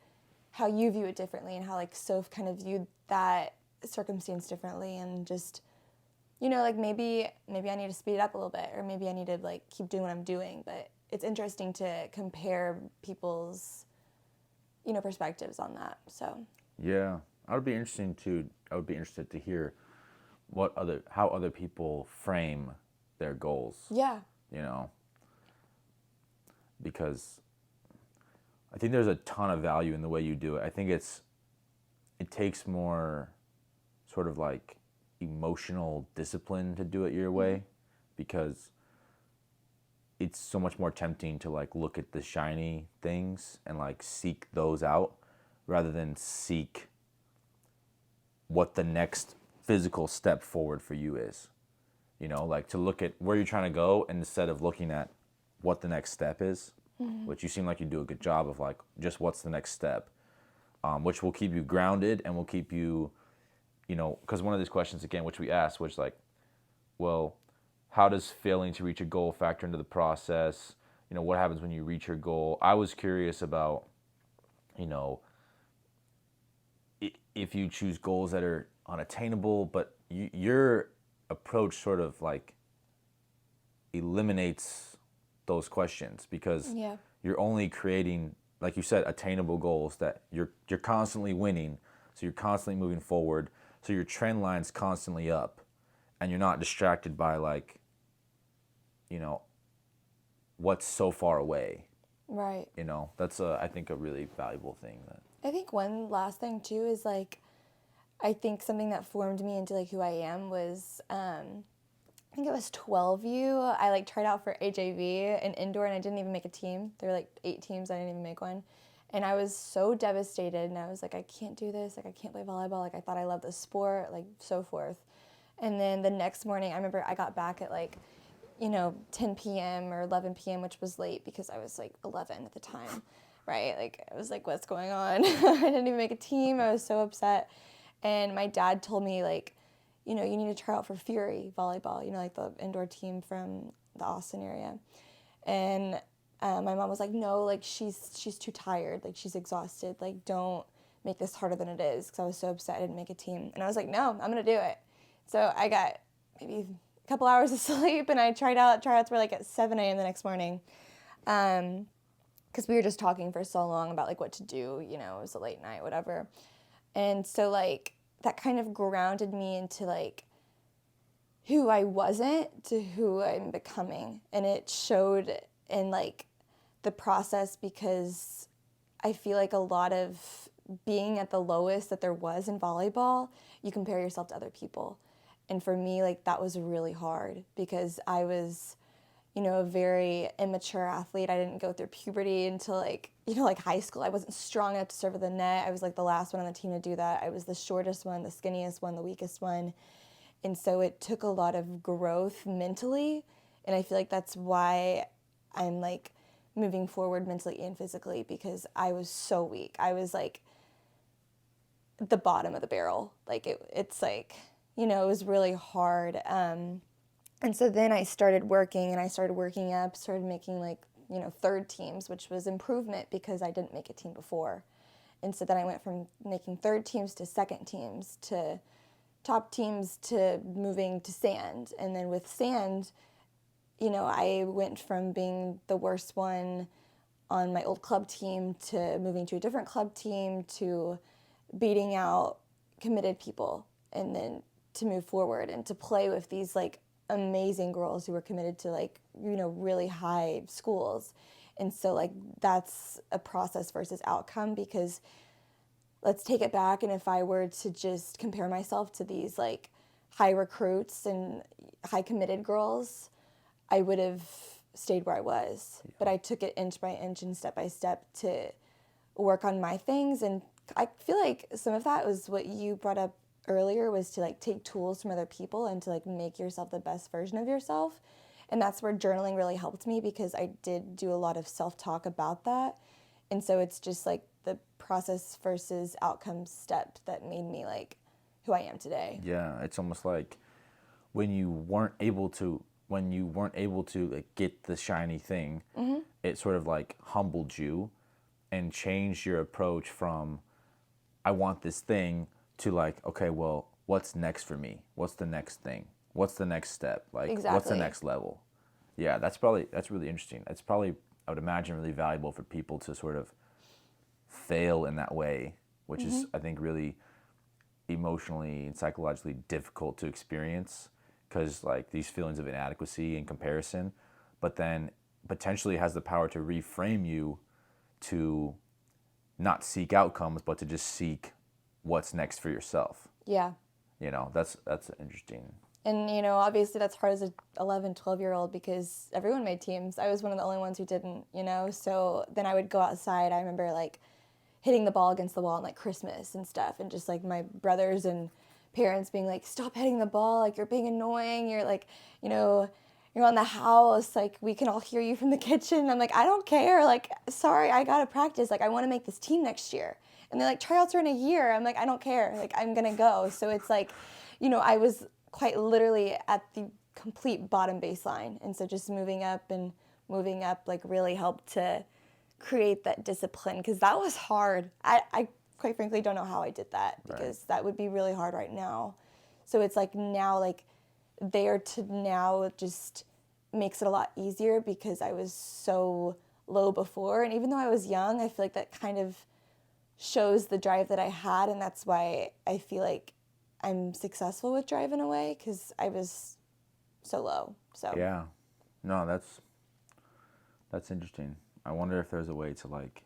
[SPEAKER 4] how you view it differently and how like Soph kind of viewed that circumstance differently, and just, you know, like maybe I need to speed it up a little bit, or maybe I need to like keep doing what I'm doing. But it's interesting to compare people's, you know, perspectives on that. So
[SPEAKER 3] Yeah, I would be interested to hear how other people frame their goals.
[SPEAKER 4] yeah,
[SPEAKER 3] You know, because I think there's a ton of value in the way you do it. I think it takes more sort of like emotional discipline to do it your way, because it's so much more tempting to like look at the shiny things and like seek those out rather than seek what the next physical step forward for you is. You know, like to look at where you're trying to go instead of looking at what the next step is, which you seem like you do a good job of, like just what's the next step, which will keep you grounded and will keep you, you know, because one of these questions again, which we asked, was like, well, how does failing to reach a goal factor into the process? You know, what happens when you reach your goal? I was curious about, you know, if you choose goals that are unattainable, but your approach sort of like eliminates those questions, because
[SPEAKER 4] yeah,
[SPEAKER 3] you're only creating, like you said, attainable goals that you're constantly winning, so you're constantly moving forward, so your trend line's constantly up, and you're not distracted by like, you know, what's so far away.
[SPEAKER 4] right.
[SPEAKER 3] You know, that's I think a really valuable thing. That
[SPEAKER 4] I think one last thing too is like, I think something that formed me into like who I am was, I think it was 12U. I like tried out for HAV in indoor, and I didn't even make a team. There were like 8 teams. I didn't even make one. And I was so devastated, and I was like, I can't do this. Like, I can't play volleyball. Like, I thought I loved the sport, like so forth. And then the next morning, I remember I got back at like, you know, 10 p.m. or 11 p.m., which was late because I was like 11 at the time, right? Like, I was like, what's going on? I didn't even make a team. I was so upset. And my dad told me, like, you know, you need to try out for Fury volleyball, you know, like the indoor team from the Austin area. And my mom was like, no, like, she's too tired. Like, she's exhausted. Like, don't make this harder than it is, because I was so upset I didn't make a team. And I was like, no, I'm going to do it. So I got maybe a couple hours of sleep, and I tried out. Tryouts were like at 7 a.m. the next morning, because we were just talking for so long about like what to do. You know, it was a late night, whatever. And so like that kind of grounded me into like who I wasn't to who I'm becoming, and it showed in like the process, because I feel like a lot of being at the lowest that there was in volleyball, you compare yourself to other people. And for me, like, that was really hard, because I was, you know, a very immature athlete. I didn't go through puberty until like, you know, like high school. I wasn't strong enough to serve at the net. I was like the last one on the team to do that. I was the shortest one, the skinniest one, the weakest one. And so it took a lot of growth mentally. And I feel like that's why I'm like moving forward mentally and physically, because I was so weak. I was like the bottom of the barrel. Like it's like, you know, it was really hard. And so then I started working, and I started working up, started making like, you know, third teams, which was improvement because I didn't make a team before. And so then I went from making third teams to second teams to top teams to moving to sand. And then with sand, you know, I went from being the worst one on my old club team to moving to a different club team to beating out committed people, and then to move forward and to play with these like amazing girls who were committed to like, you know, really high schools. And so like that's a process versus outcome, because let's take it back, and if I were to just compare myself to these like high recruits and high committed girls, I would have stayed where I was. Yeah. But I took it inch by inch and step by step to work on my things. And I feel like some of that was what you brought up earlier, was to like take tools from other people and to like make yourself the best version of yourself. And that's where journaling really helped me, because I did do a lot of self-talk about that. And so it's just like the process versus outcome step that made me like who I am today.
[SPEAKER 3] Yeah, it's almost like when you weren't able to like get the shiny thing, it sort of like humbled you, and changed your approach from I want this thing to like, okay, well, what's next for me? What's the next thing? What's the next step? Like, what's the
[SPEAKER 4] Exactly.
[SPEAKER 3] next level? Yeah, that's really interesting. It's probably, I would imagine, really valuable for people to sort of fail in that way, which is, I think, really emotionally and psychologically difficult to experience because like these feelings of inadequacy and comparison, but then potentially has the power to reframe you to not seek outcomes, but to just seek what's next for yourself.
[SPEAKER 4] Yeah.
[SPEAKER 3] You know, that's interesting.
[SPEAKER 4] And, you know, obviously that's hard as a 11, 12-year-old because everyone made teams. I was one of the only ones who didn't, you know? So then I would go outside. I remember, like, hitting the ball against the wall on, like, Christmas and stuff. And just, like, my brothers and parents being like, stop hitting the ball. Like, you're being annoying. You're, like, you know, you're on the house. Like, we can all hear you from the kitchen. I'm like, I don't care. Like, sorry, I got to practice. Like, I want to make this team next year. And they're like, tryouts are in a year. I'm like, I don't care. Like, I'm going to go. So it's like, you know, I was quite literally at the complete bottom baseline. And so just moving up like really helped to create that discipline because that was hard. I quite frankly don't know how I did that because that would be really hard right now. So it's like now like there to now just makes it a lot easier because I was so low before. And even though I was young, I feel like that kind of shows the drive that I had. And that's why I feel like I'm successful with drive in a way because I was so low. So
[SPEAKER 3] Yeah, no, that's interesting. I wonder if there's a way to like,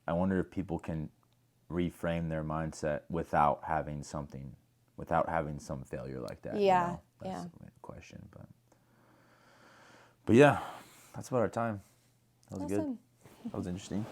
[SPEAKER 3] I wonder if people can reframe their mindset without having some failure like that.
[SPEAKER 4] Yeah,
[SPEAKER 3] You know? That's
[SPEAKER 4] yeah.
[SPEAKER 3] the question, but yeah, that's about our time. That was good.
[SPEAKER 4] Awesome.
[SPEAKER 3] That was interesting.